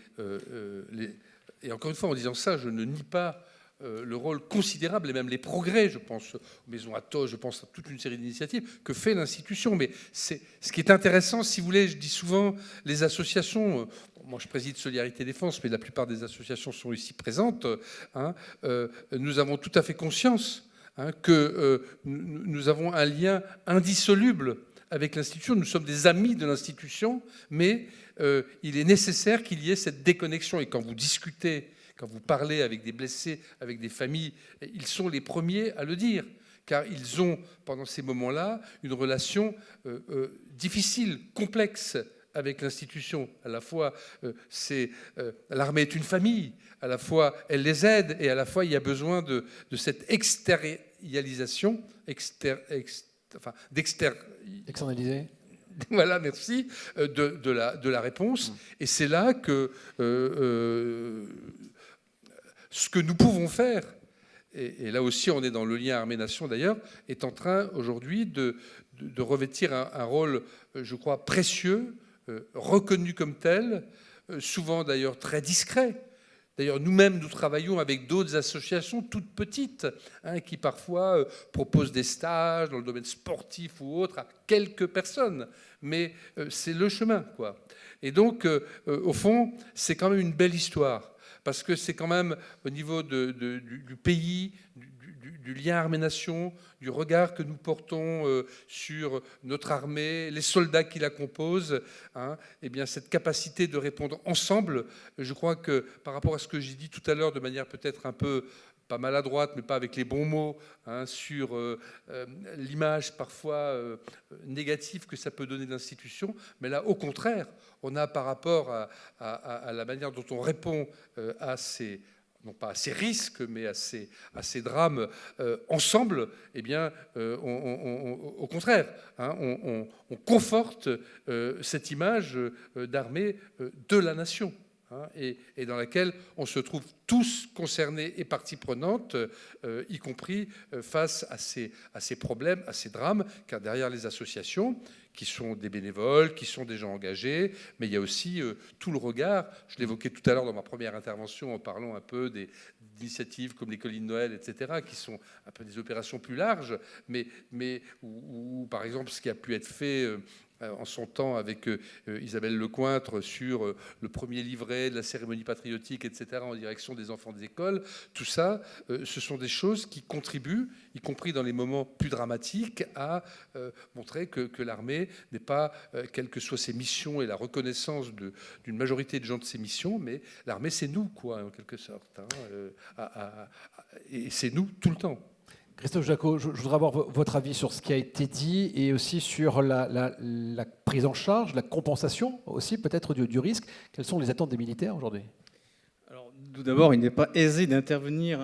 encore une fois, en disant ça, je ne nie pas le rôle considérable et même les progrès, je pense aux maisons Athos, je pense à toute une série d'initiatives que fait l'institution. Mais ce qui est intéressant, si vous voulez, je dis souvent, les associations, moi je préside Solidarité Défense, mais la plupart des associations sont ici présentes, nous avons tout à fait conscience que nous avons un lien indissoluble avec l'institution, nous sommes des amis de l'institution, mais il est nécessaire qu'il y ait cette déconnexion. Et quand vous discutez, quand vous parlez avec des blessés, avec des familles, ils sont les premiers à le dire, car ils ont, pendant ces moments-là, une relation difficile, complexe avec l'institution. À la fois, l'armée est une famille, à la fois, elle les aide, et à la fois, il y a besoin de cette extérialisation, externaliser. Voilà, merci, de la réponse. Et c'est là que ce que nous pouvons faire, et là aussi on est dans le lien armée-nation d'ailleurs, est en train aujourd'hui de revêtir un rôle, je crois, précieux, reconnu comme tel, souvent d'ailleurs très discret, D'ailleurs, nous-mêmes, nous travaillons avec d'autres associations toutes petites, hein, qui parfois proposent des stages dans le domaine sportif ou autre à quelques personnes. Mais c'est le chemin, quoi. Et donc, au fond, c'est quand même une belle histoire, parce que c'est quand même au niveau du pays, du lien armée-nation, du regard que nous portons sur notre armée, les soldats qui la composent, hein, eh bien, cette capacité de répondre ensemble, je crois que par rapport à ce que j'ai dit tout à l'heure, de manière peut-être un peu pas maladroite, mais pas avec les bons mots, hein, sur l'image parfois négative que ça peut donner d'institutions. Mais là, au contraire, on a par rapport à la manière dont on répond à ces, non pas à ces risques, mais à ces drames ensemble, eh bien, au contraire, hein, on conforte cette image d'armée de la nation. Hein, et dans laquelle on se trouve tous concernés et partie prenante, y compris face à ces problèmes, à ces drames, car derrière les associations, qui sont des bénévoles, qui sont des gens engagés, mais il y a aussi tout le regard, je l'évoquais tout à l'heure dans ma première intervention en parlant un peu des initiatives comme les Collines de Noël, etc., qui sont un peu des opérations plus larges, mais où, par exemple, ce qui a pu être fait en son temps avec Isabelle Lecointre sur le premier livret de la cérémonie patriotique, etc., en direction des enfants des écoles. Tout ça, ce sont des choses qui contribuent, y compris dans les moments plus dramatiques, à montrer que l'armée n'est pas, quelles que soient ses missions et la reconnaissance d'une majorité de gens de ses missions, mais l'armée, c'est nous, quoi, en quelque sorte. Hein, et c'est nous tout le temps. Christophe Jacot, je voudrais avoir votre avis sur ce qui a été dit et aussi sur la prise en charge, la compensation aussi peut-être du risque. Quelles sont les attentes des militaires aujourd'hui? Alors, tout d'abord, il n'est pas aisé d'intervenir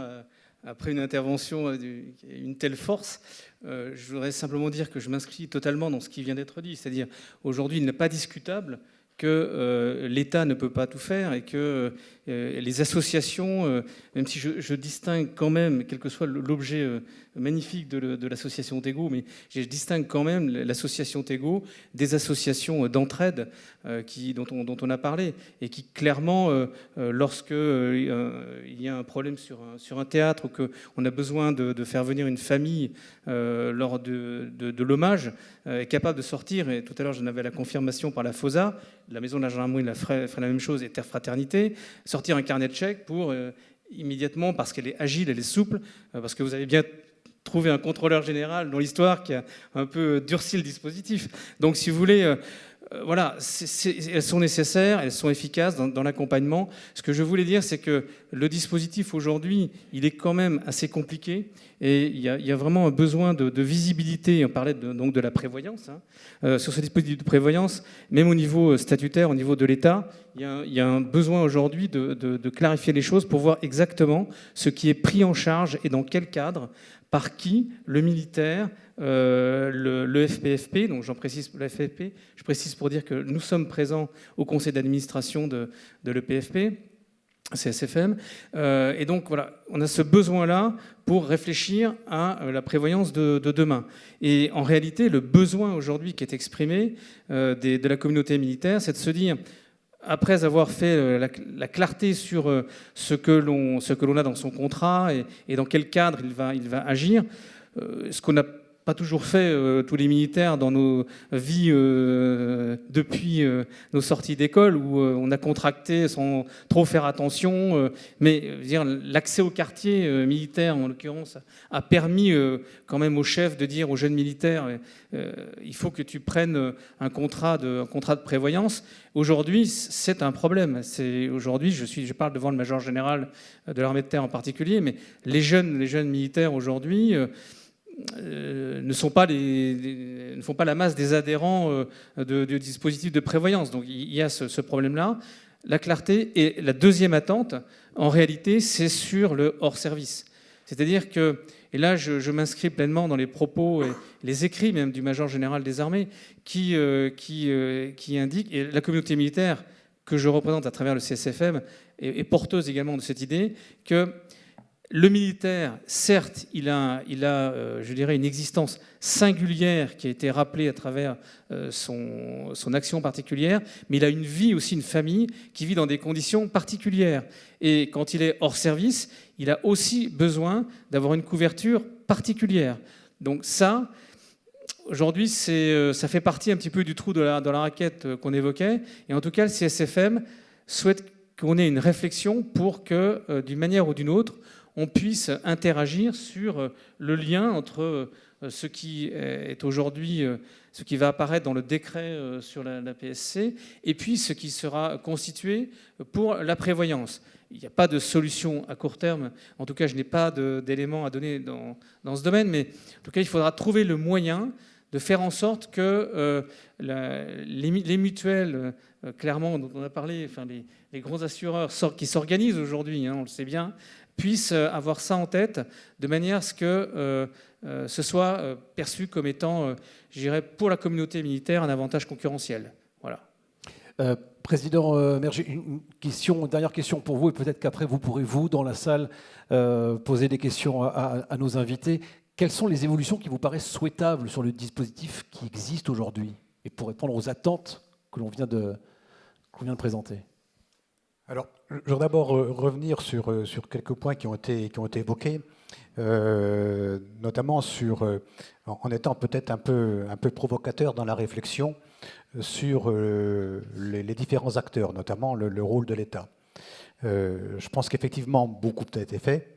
après une intervention d'une telle force. Je voudrais simplement dire que je m'inscris totalement dans ce qui vient d'être dit. C'est-à-dire, aujourd'hui, il n'est pas discutable que l'État ne peut pas tout faire et que les associations, même si je distingue quand même, quel que soit l'objet magnifique de l'association Tego, mais je distingue quand même l'association Tego des associations d'entraide dont on a parlé et qui clairement, lorsque il y a un problème sur un théâtre ou qu'on a besoin de faire venir une famille lors de l'hommage, est capable de sortir, et tout à l'heure j'en avais la confirmation par la FOSA, la maison de la gendarmerie ferait la même chose, et Terre Fraternité, sortir un carnet de chèques pour immédiatement, parce qu'elle est agile, elle est souple, parce que vous avez bien trouvé un contrôleur général dans l'histoire qui a un peu durci le dispositif. Donc si vous voulez, voilà, elles sont nécessaires, elles sont efficaces dans l'accompagnement. Ce que je voulais dire, c'est que le dispositif aujourd'hui, il est quand même assez compliqué et il y a vraiment un besoin de visibilité. On parlait donc de la prévoyance. Hein. Sur ce dispositif de prévoyance, même au niveau statutaire, au niveau de l'État, il y a un besoin aujourd'hui de clarifier les choses pour voir exactement ce qui est pris en charge et dans quel cadre, par qui, le militaire, le FPFP, donc j'en précise le FPFP, je précise pour dire que nous sommes présents au conseil d'administration de l'EPFP, CSFM, et donc voilà, on a ce besoin-là pour réfléchir à la prévoyance de demain. Et en réalité, le besoin aujourd'hui qui est exprimé de la communauté militaire, c'est de se dire, après avoir fait la clarté sur ce que l'on a dans son contrat et dans quel cadre il va agir, ce qu'on n'a pas toujours fait tous les militaires dans nos vies depuis nos sorties d'école où on a contracté sans trop faire attention. Mais dire l'accès au quartier militaire, en l'occurrence, a permis quand même au chef de dire aux jeunes militaires il faut que tu prennes un contrat de prévoyance. Aujourd'hui, c'est un problème. Aujourd'hui, je parle devant le major général de l'armée de terre en particulier, mais les jeunes militaires aujourd'hui ne font pas la masse des adhérents du dispositif de prévoyance. Donc il y a ce problème-là. La clarté. Et la deuxième attente, en réalité, c'est sur le hors-service. C'est-à-dire que, et là je m'inscris pleinement dans les propos et les écrits même du major général des armées qui indique, et la communauté militaire que je représente à travers le CSFM est porteuse également de cette idée, que Le militaire, certes, il a je dirais, une existence singulière qui a été rappelée à travers son action particulière, mais il a une vie aussi, une famille qui vit dans des conditions particulières. Et quand il est hors service, il a aussi besoin d'avoir une couverture particulière. Donc ça, aujourd'hui, ça fait partie un petit peu du trou dans la raquette qu'on évoquait. Et en tout cas, le CSFM souhaite qu'on ait une réflexion pour que, d'une manière ou d'une autre, on puisse interagir sur le lien entre ce qui est aujourd'hui, ce qui va apparaître dans le décret sur la PSC, et puis ce qui sera constitué pour la prévoyance. Il n'y a pas de solution à court terme. En tout cas, je n'ai pas d'éléments à donner dans ce domaine, mais en tout cas, il faudra trouver le moyen de faire en sorte que les mutuelles, clairement, dont on a parlé, enfin, les gros assureurs qui s'organisent aujourd'hui, on le sait bien, puissent avoir ça en tête de manière à ce que ce soit perçu comme étant, je dirais, pour la communauté militaire, un avantage concurrentiel. Voilà. Président Mergy, une dernière question pour vous, et peut-être qu'après vous pourrez, vous, dans la salle, poser des questions à nos invités. Quelles sont les évolutions qui vous paraissent souhaitables sur le dispositif qui existe aujourd'hui, et pour répondre aux attentes que l'on vient de présenter? Alors, je voudrais d'abord revenir sur quelques points qui ont été évoqués, notamment en étant peut-être un peu provocateur dans la réflexion sur les différents acteurs, notamment le rôle de l'État. Je pense qu'effectivement, beaucoup a été fait,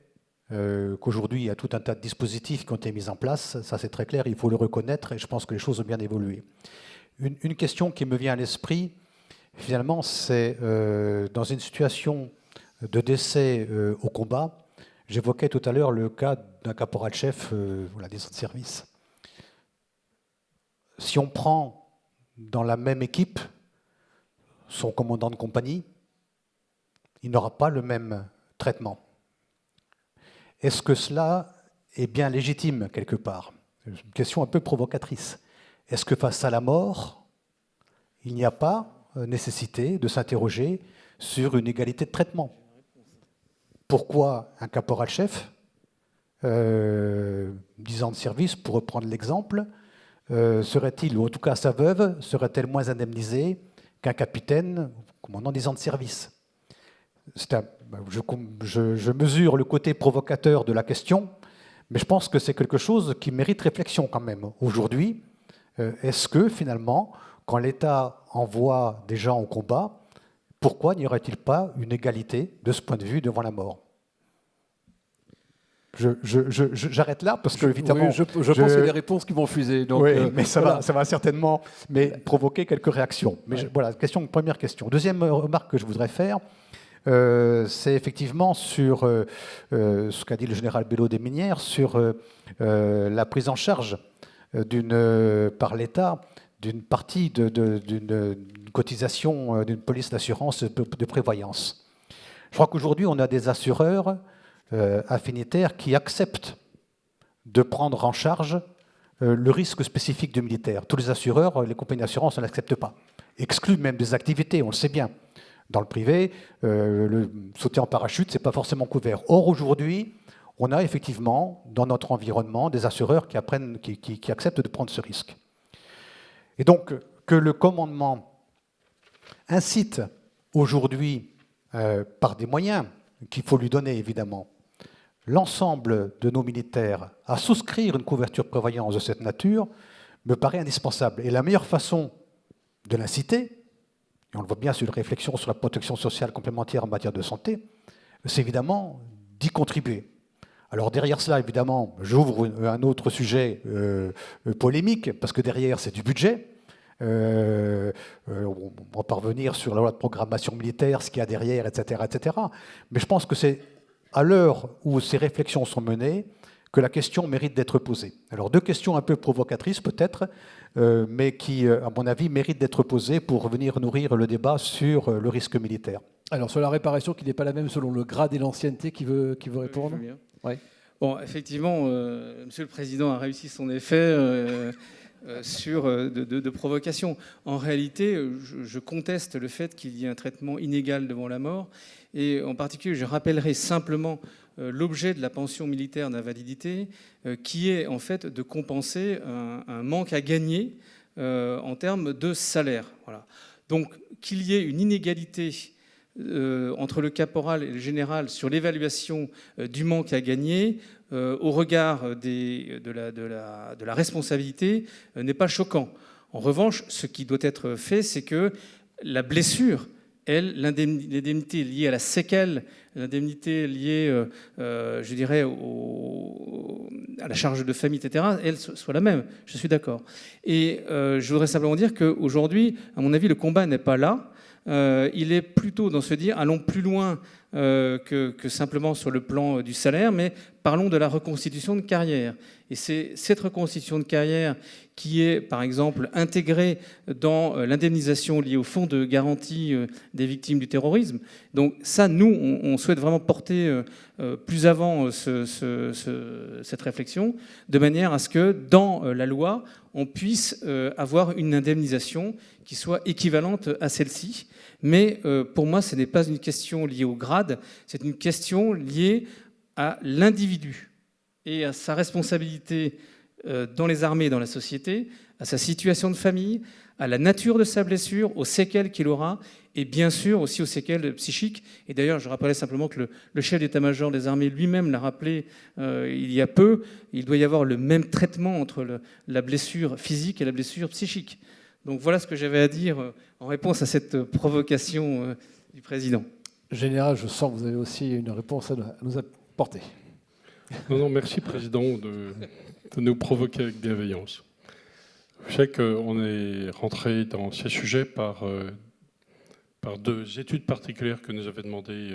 qu'aujourd'hui, il y a tout un tas de dispositifs qui ont été mis en place, ça c'est très clair, il faut le reconnaître, et je pense que les choses ont bien évolué. Une question qui me vient à l'esprit, finalement, c'est dans une situation de décès au combat. J'évoquais tout à l'heure le cas d'un caporal-chef des autres services. Si on prend dans la même équipe son commandant de compagnie, il n'aura pas le même traitement. Est-ce que cela est bien légitime quelque part? Une question un peu provocatrice. Est-ce que face à la mort, il n'y a pas nécessité de s'interroger sur une égalité de traitement? Pourquoi un caporal-chef, 10 ans de service, pour reprendre l'exemple, serait-il, ou en tout cas sa veuve, serait-elle moins indemnisée qu'un capitaine commandant 10 ans de service? Je mesure le côté provocateur de la question, mais je pense que c'est quelque chose qui mérite réflexion quand même. Aujourd'hui, est-ce que finalement, quand l'État envoie des gens au combat, pourquoi n'y aurait-il pas une égalité de ce point de vue devant la mort? J'arrête là parce que évidemment, oui, je pense qu'il y a des réponses qui vont fuser. Donc, oui, mais ça va certainement provoquer quelques réactions. Mais ouais. Voilà, première question. Deuxième remarque que je voudrais faire, c'est effectivement sur ce qu'a dit le général Bello des Minières, sur la prise en charge par l'État d'une partie d'une cotisation d'une police d'assurance de prévoyance. Je crois qu'aujourd'hui, on a des assureurs affinitaires qui acceptent de prendre en charge le risque spécifique du militaire. Tous les assureurs, les compagnies d'assurance ne l'acceptent pas. Excluent même des activités, on le sait bien. Dans le privé, le sauter en parachute, ce n'est pas forcément couvert. Or, aujourd'hui, on a effectivement, dans notre environnement, des assureurs qui acceptent de prendre ce risque. Et donc, que le commandement incite aujourd'hui, par des moyens qu'il faut lui donner évidemment, l'ensemble de nos militaires à souscrire une couverture prévoyance de cette nature, me paraît indispensable. Et la meilleure façon de l'inciter, et on le voit bien sur les réflexions sur la protection sociale complémentaire en matière de santé, c'est évidemment d'y contribuer. Alors derrière cela, évidemment, j'ouvre un autre sujet polémique, parce que derrière, c'est du budget. On va parvenir sur la loi de programmation militaire, ce qu'il y a derrière, etc., etc. Mais je pense que c'est à l'heure où ces réflexions sont menées que la question mérite d'être posée. Alors deux questions un peu provocatrices peut-être, mais qui, à mon avis, méritent d'être posées pour venir nourrir le débat sur le risque militaire. Alors sur la réparation qui n'est pas la même selon le grade et l'ancienneté, qui veut répondre? Oui. Bon, effectivement, Monsieur le Président a réussi son effet. de provocation. En réalité, je conteste le fait qu'il y ait un traitement inégal devant la mort. Et en particulier, je rappellerai simplement l'objet de la pension militaire d'invalidité, qui est en fait de compenser un manque à gagner en termes de salaire. Voilà. Donc qu'il y ait une inégalité entre le caporal et le général sur l'évaluation du manque à gagner au regard de la responsabilité n'est pas choquant. En revanche, ce qui doit être fait, c'est que la blessure, elle, l'indemnité liée à la séquelle, l'indemnité liée, je dirais, à la charge de famille, etc., elle soit la même. Je suis d'accord. Et je voudrais simplement dire qu'aujourd'hui, à mon avis, le combat n'est pas là. Il est plutôt dans se dire, allons plus loin que simplement sur le plan du salaire, mais parlons de la reconstitution de carrière. Et c'est cette reconstitution de carrière qui est, par exemple, intégrée dans l'indemnisation liée au fonds de garantie des victimes du terrorisme. Donc ça, nous, on souhaite vraiment porter plus avant cette réflexion, de manière à ce que, dans la loi, on puisse avoir une indemnisation qui soit équivalente à celle-ci. Mais pour moi, ce n'est pas une question liée au grade, c'est une question liée à l'individu et à sa responsabilité dans les armées et dans la société, à sa situation de famille, à la nature de sa blessure, aux séquelles qu'il aura, et bien sûr aussi aux séquelles psychiques. Et d'ailleurs, je rappellerai simplement que le chef d'état-major des armées lui-même l'a rappelé il y a peu, il doit y avoir le même traitement entre la blessure physique et la blessure psychique. Donc voilà ce que j'avais à dire en réponse à cette provocation du président. Général, je sens que vous avez aussi une réponse à nous apporter. Non, merci, Président, de nous provoquer avec bienveillance. Je sais qu'on est rentré dans ces sujets par deux études particulières que nous avait demandé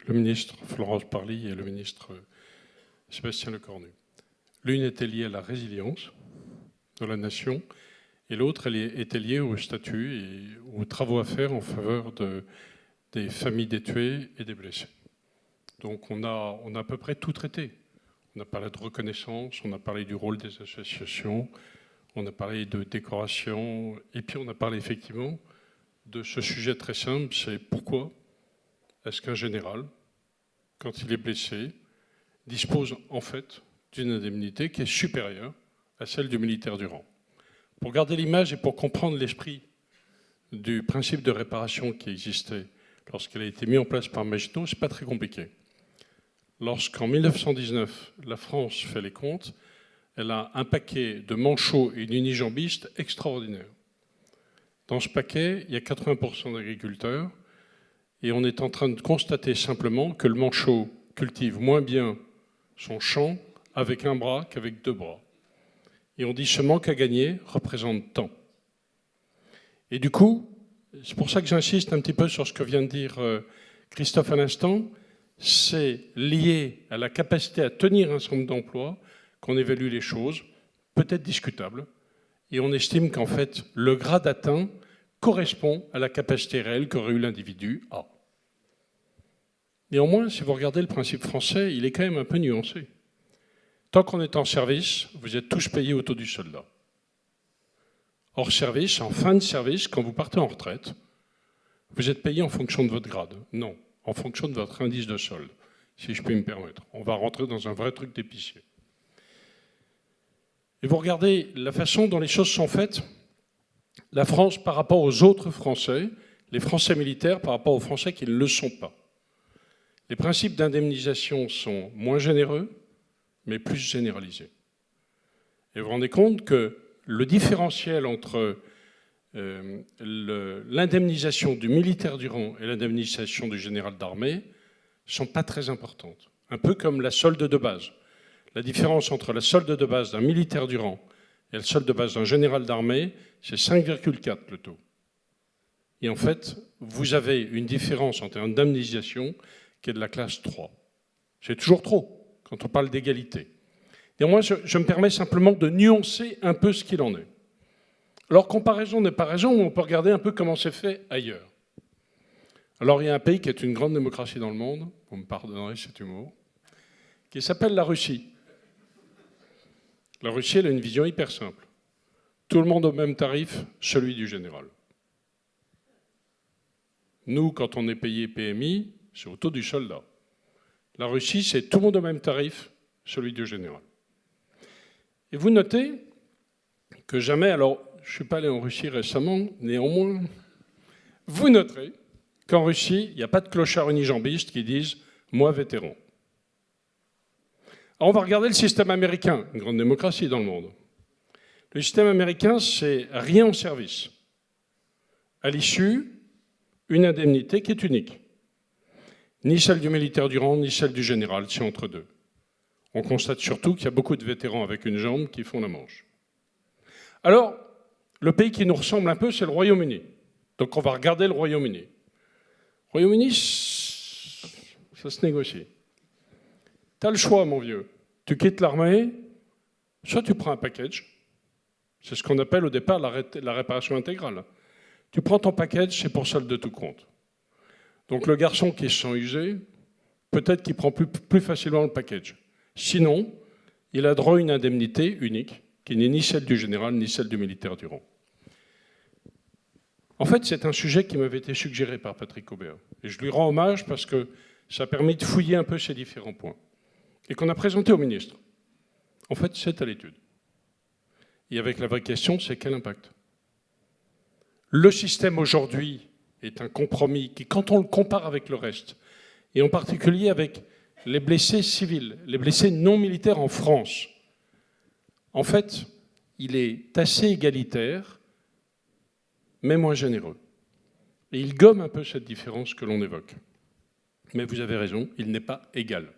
le ministre Florence Parly et le ministre Sébastien Lecornu. L'une était liée à la résilience de la nation et l'autre était liée au statut et aux travaux à faire en faveur des familles des tués et des blessés. Donc on a à peu près tout traité. On a parlé de reconnaissance, on a parlé du rôle des associations, on a parlé de décoration, et puis on a parlé effectivement de ce sujet très simple, c'est pourquoi est-ce qu'un général, quand il est blessé, dispose en fait d'une indemnité qui est supérieure à celle du militaire du rang. Pour garder l'image et pour comprendre l'esprit du principe de réparation qui existait lorsqu'il a été mis en place par Maginot, ce n'est pas très compliqué. Lorsqu'en 1919, la France fait les comptes, elle a un paquet de manchots et d'unijambistes extraordinaires. Dans ce paquet, il y a 80% d'agriculteurs et on est en train de constater simplement que le manchot cultive moins bien son champ avec un bras qu'avec deux bras. Et on dit ce manque à gagner représente tant. Et du coup, c'est pour ça que j'insiste un petit peu sur ce que vient de dire Christophe à l'instant, c'est lié à la capacité à tenir un certain nombre d'emplois qu'on évalue les choses, peut-être discutables, et on estime qu'en fait, le grade atteint correspond à la capacité réelle qu'aurait eu l'individu A. Néanmoins, si vous regardez le principe français, il est quand même un peu nuancé. Tant qu'on est en service, vous êtes tous payés au taux du soldat. Hors service, en fin de service, quand vous partez en retraite, vous êtes payé en fonction de votre grade. Non, en fonction de votre indice de solde, si je puis me permettre. On va rentrer dans un vrai truc d'épicier. Et vous regardez la façon dont les choses sont faites, la France par rapport aux autres Français, les Français militaires par rapport aux Français qui ne le sont pas. Les principes d'indemnisation sont moins généreux, mais plus généralisés. Et vous vous rendez compte que le différentiel entre l'indemnisation du militaire du rang et l'indemnisation du général d'armée ne sont pas très importantes. Un peu comme la solde de base. La différence entre la solde de base d'un militaire du rang et la solde de base d'un général d'armée, c'est 5,4 le taux. Et en fait, vous avez une différence en termes d'indemnisation qui est de la classe 3. C'est toujours trop quand on parle d'égalité. Et moi, je me permets simplement de nuancer un peu ce qu'il en est. Alors, comparaison n'est pas raison, on peut regarder un peu comment c'est fait ailleurs. Alors, il y a un pays qui est une grande démocratie dans le monde, vous me pardonnerez cet humour, qui s'appelle la Russie. La Russie, elle a une vision hyper simple. Tout le monde au même tarif, celui du général. Nous, quand on est payé PMI, c'est au taux du soldat. La Russie, c'est tout le monde au même tarif, celui du général. Et vous notez que jamais, alors je ne suis pas allé en Russie récemment, néanmoins, vous noterez qu'en Russie, il n'y a pas de clochards unijambistes qui disent « moi vétéran ». Alors on va regarder le système américain, une grande démocratie dans le monde. Le système américain, c'est rien en service. À l'issue, une indemnité qui est unique. Ni celle du militaire du rang, ni celle du général, c'est entre deux. On constate surtout qu'il y a beaucoup de vétérans avec une jambe qui font la manche. Alors, le pays qui nous ressemble un peu, c'est le Royaume-Uni. Donc on va regarder le Royaume-Uni. Le Royaume-Uni, ça se négocie. Tu as le choix, mon vieux. Tu quittes l'armée, soit tu prends un package. C'est ce qu'on appelle au départ la réparation intégrale. Tu prends ton package, c'est pour solde de tout compte. Donc le garçon qui se sent usé, peut-être qu'il prend plus facilement le package. Sinon, il a droit à une indemnité unique, qui n'est ni celle du général, ni celle du militaire du rang. En fait, c'est un sujet qui m'avait été suggéré par Patrick Aubert. Et je lui rends hommage parce que ça a permis de fouiller un peu ces différents points. Et qu'on a présenté au ministre. En fait, c'est à l'étude. Et avec la vraie question, c'est quel impact ? Le système aujourd'hui est un compromis qui, quand on le compare avec le reste, et en particulier avec les blessés civils, les blessés non militaires en France, en fait, il est assez égalitaire, mais moins généreux. Et il gomme un peu cette différence que l'on évoque. Mais vous avez raison, il n'est pas égal.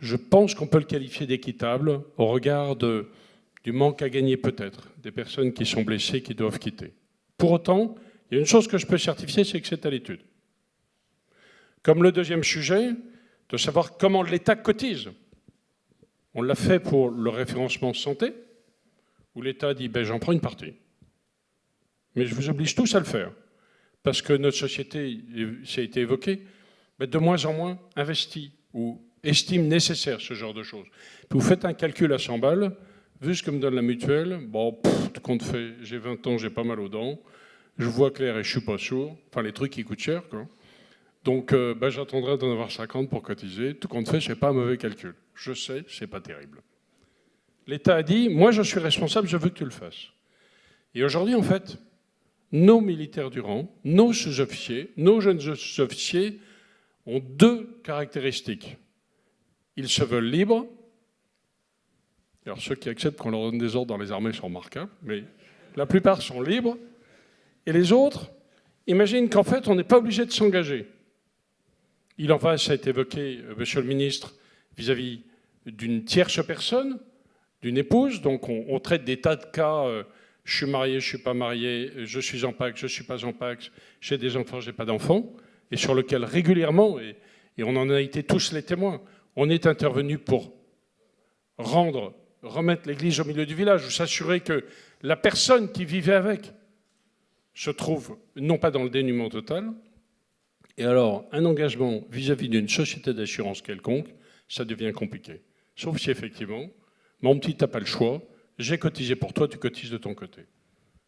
Je pense qu'on peut le qualifier d'équitable au regard du manque à gagner peut-être, des personnes qui sont blessées, qui doivent quitter. Pour autant, il y a une chose que je peux certifier, c'est que c'est à l'étude. Comme le deuxième sujet, de savoir comment l'État cotise. On l'a fait pour le référencement santé, où l'État dit ben, j'en prends une partie. Mais je vous oblige tous à le faire. Parce que notre société, ça a été évoqué, ben, de moins en moins investit ou estime nécessaire ce genre de choses. Puis vous faites un calcul à 100 balles, vu ce que me donne la mutuelle, bon, tout compte fait, j'ai 20 ans, j'ai pas mal aux dents, je vois clair et je suis pas sourd, enfin les trucs qui coûtent cher, quoi. Donc ben, j'attendrai d'en avoir 50 pour cotiser, tout compte fait, c'est pas un mauvais calcul. Je sais, c'est pas terrible. L'État a dit, moi je suis responsable, je veux que tu le fasses. Et aujourd'hui, en fait, nos militaires du rang, nos sous-officiers, nos jeunes sous-officiers ont deux caractéristiques. Ils se veulent libres. Alors ceux qui acceptent qu'on leur donne des ordres dans les armées sont remarquables, mais la plupart sont libres. Et les autres imaginent qu'en fait, on n'est pas obligé de s'engager. Il en va, ça a été évoqué, monsieur le ministre, vis-à-vis d'une tierce personne, d'une épouse. Donc on traite des tas de cas, je suis marié, je ne suis pas marié, je suis en Pacs, je ne suis pas en Pacs, j'ai des enfants, je n'ai pas d'enfants, et sur lequel régulièrement, et on en a été tous les témoins, on est intervenu pour remettre l'église au milieu du village, ou s'assurer que la personne qui vivait avec se trouve non pas dans le dénuement total. Et alors, un engagement vis-à-vis d'une société d'assurance quelconque, ça devient compliqué. Sauf si effectivement, mon petit, t'as pas le choix, j'ai cotisé pour toi, tu cotises de ton côté.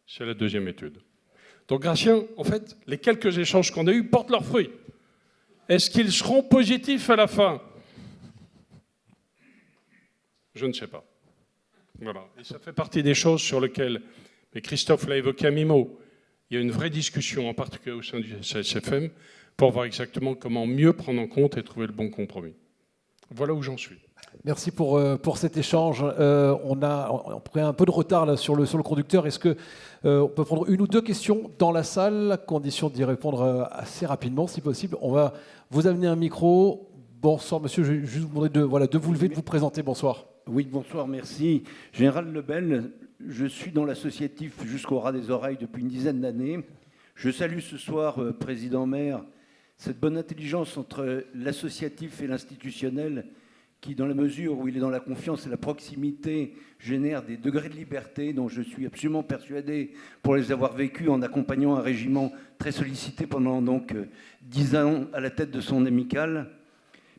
C'est la deuxième étude. Donc Gratien, en fait, les quelques échanges qu'on a eus portent leurs fruits. Est-ce qu'ils seront positifs à la fin ? Je ne sais pas. Voilà. Et ça fait partie des choses sur lesquelles, et Christophe l'a évoqué à mi-mot, il y a une vraie discussion, en particulier au sein du CSFM, pour voir exactement comment mieux prendre en compte et trouver le bon compromis. Voilà où j'en suis. Merci pour cet échange. On prend un peu de retard là, sur le conducteur. Est-ce qu'on peut prendre une ou deux questions dans la salle, à condition d'y répondre assez rapidement, si possible. On va vous amener un micro. Bonsoir, monsieur. Je vais juste vous demander de vous lever, de vous présenter. Bonsoir. Oui, bonsoir, merci. Général Lebel, je suis dans l'associatif jusqu'au ras des oreilles depuis une dizaine d'années. Je salue ce soir, Président Maire, cette bonne intelligence entre l'associatif et l'institutionnel qui, dans la mesure où il est dans la confiance et la proximité, génère des degrés de liberté dont je suis absolument persuadé pour les avoir vécus en accompagnant un régiment très sollicité pendant donc 10 ans à la tête de son amicale,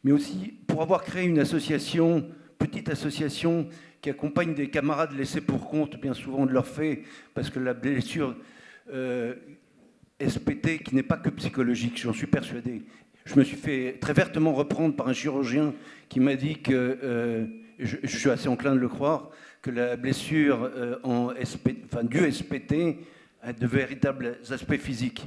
mais aussi pour avoir créé une association petite association qui accompagne des camarades laissés pour compte, bien souvent de leur fait, parce que la blessure SPT, qui n'est pas que psychologique, j'en suis persuadé. Je me suis fait très vertement reprendre par un chirurgien qui m'a dit que, je suis assez enclin de le croire, que la blessure du SPT a de véritables aspects physiques.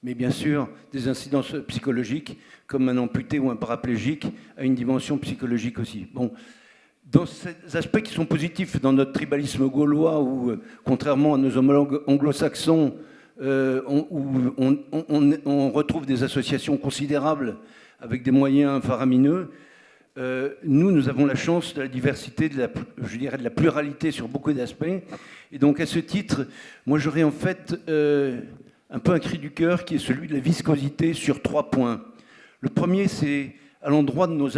Mais bien sûr, des incidences psychologiques, comme un amputé ou un paraplégique, a une dimension psychologique aussi. Bon, dans ces aspects qui sont positifs dans notre tribalisme gaulois, où, contrairement à nos homologues anglo-saxons, on retrouve des associations considérables avec des moyens faramineux, nous avons la chance de la diversité, de la pluralité sur beaucoup d'aspects. Et donc, à ce titre, moi, j'aurais en fait un peu un cri du cœur qui est celui de la viscosité sur 3 points. Le premier, c'est à l'endroit de nos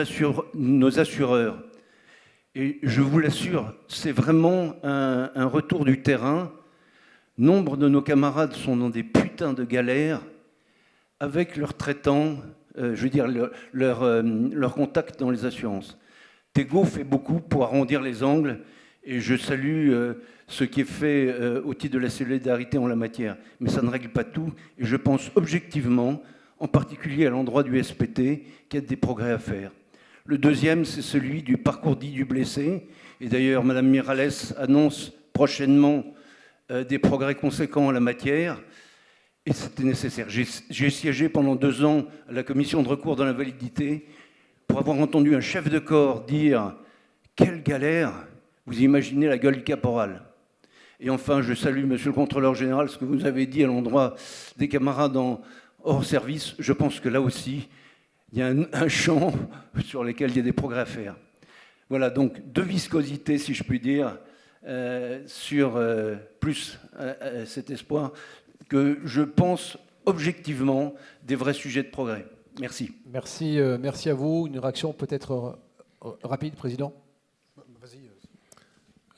assureurs. Et je vous l'assure, c'est vraiment un retour du terrain. Nombre de nos camarades sont dans des putains de galères avec leurs traitants, leur contact dans les assurances. Tego fait beaucoup pour arrondir les angles et je salue ce qui est fait au titre de la solidarité en la matière. Mais ça ne règle pas tout et je pense objectivement, en particulier à l'endroit du SPT, qu'il y a des progrès à faire. Le deuxième, c'est celui du parcours dit du blessé. Et d'ailleurs, Mme Miralles annonce prochainement des progrès conséquents en la matière. Et c'était nécessaire. J'ai siégé pendant 2 ans à la commission de recours dans l'invalidité pour avoir entendu un chef de corps dire « Quelle galère !» Vous imaginez la gueule du caporal. Et enfin, je salue, monsieur le contrôleur général, ce que vous avez dit à l'endroit des camarades hors service. Je pense que là aussi, il y a un champ sur lequel il y a des progrès à faire. Voilà, donc de viscosité, si je puis dire, sur plus cet espoir que je pense objectivement des vrais sujets de progrès. Merci. Merci, merci à vous. Une réaction peut-être rapide, Président ?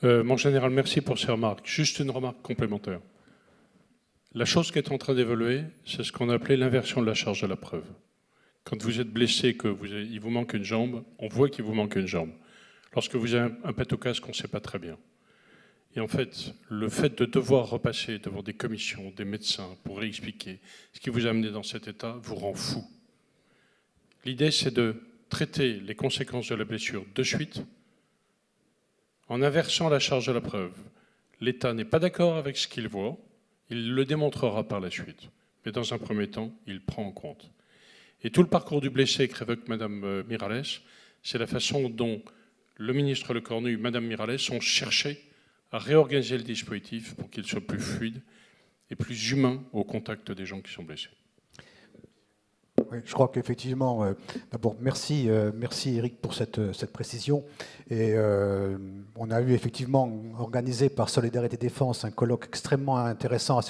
Mon général, merci pour ces remarques. Juste une remarque complémentaire. La chose qui est en train d'évoluer, c'est ce qu'on a appelé l'inversion de la charge de la preuve. Quand vous êtes blessé, il vous manque une jambe, on voit qu'il vous manque une jambe. Lorsque vous avez un pet au casque, on ne sait pas très bien. Et en fait, le fait de devoir repasser devant des commissions, des médecins, pour réexpliquer ce qui vous a amené dans cet état, vous rend fou. L'idée, c'est de traiter les conséquences de la blessure de suite, en inversant la charge de la preuve. L'État n'est pas d'accord avec ce qu'il voit, il le démontrera par la suite. Mais dans un premier temps, il prend en compte. Et tout le parcours du blessé qu'évoque Mme Miralles, c'est la façon dont le ministre Lecornu et Mme Miralles ont cherché à réorganiser le dispositif pour qu'il soit plus fluide et plus humain au contact des gens qui sont blessés. Oui, je crois qu'effectivement, d'abord, merci Eric pour cette précision. Et on a eu effectivement organisé par Solidarité Défense un colloque extrêmement intéressant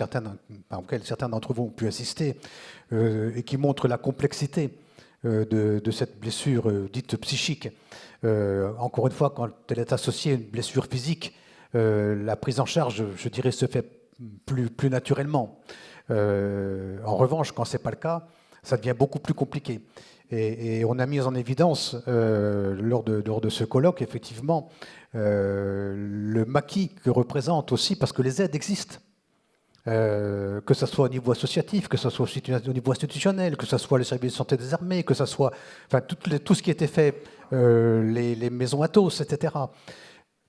auquel certains d'entre vous ont pu assister et qui montre la complexité de cette blessure dite psychique. Encore une fois, quand elle est associée à une blessure physique, la prise en charge, je dirais, se fait plus naturellement. En revanche, quand ce n'est pas le cas, ça devient beaucoup plus compliqué. Et on a mis en évidence, lors de ce colloque, effectivement, le maquis que représente aussi, parce que les aides existent, que ce soit au niveau associatif, que ce soit au niveau institutionnel, que ce soit le service de santé des armées, que ce soit tout ce qui était fait, les maisons Athos, etc.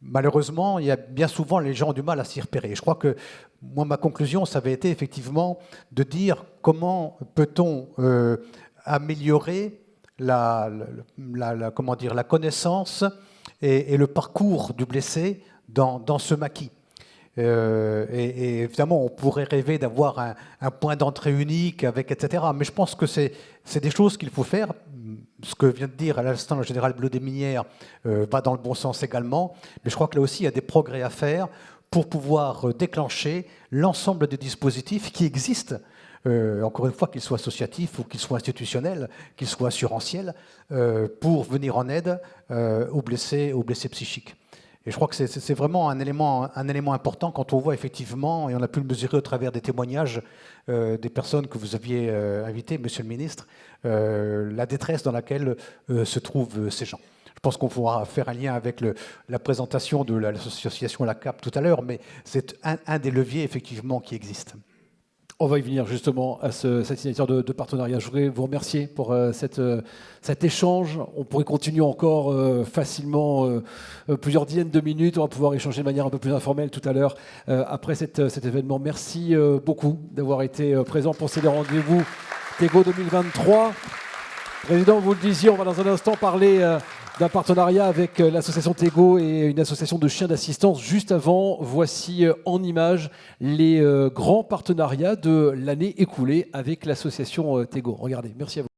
Malheureusement, il y a bien souvent les gens ont du mal à s'y repérer. Je crois que moi, ma conclusion, ça avait été effectivement de dire comment peut-on améliorer la connaissance et le parcours du blessé dans ce maquis. Et évidemment, on pourrait rêver d'avoir un point d'entrée unique, etc. Mais je pense que c'est des choses qu'il faut faire. Ce que vient de dire à l'instant le général Bleu des Minières va dans le bon sens également. Mais je crois que là aussi, il y a des progrès à faire pour pouvoir déclencher l'ensemble des dispositifs qui existent, encore une fois, qu'ils soient associatifs ou qu'ils soient institutionnels, qu'ils soient assurantiels, pour venir en aide aux blessés psychiques. Et je crois que c'est vraiment un élément important quand on voit effectivement, et on a pu le mesurer au travers des témoignages des personnes que vous aviez invitées, Monsieur le Ministre, la détresse dans laquelle se trouvent ces gens. Je pense qu'on pourra faire un lien avec la présentation de l'association La CAP tout à l'heure, mais c'est un des leviers effectivement qui existent. On va y venir justement à cette signature de partenariat. Je voudrais vous remercier pour cet échange. On pourrait continuer encore facilement plusieurs dizaines de minutes. On va pouvoir échanger de manière un peu plus informelle tout à l'heure après cet événement. Merci beaucoup d'avoir été présent pour ces rendez-vous Tego 2023. Président, vous le disiez, on va dans un instant parler d'un partenariat avec l'association Tego et une association de chiens d'assistance. Juste avant, voici en images les grands partenariats de l'année écoulée avec l'association Tego. Regardez, merci à vous.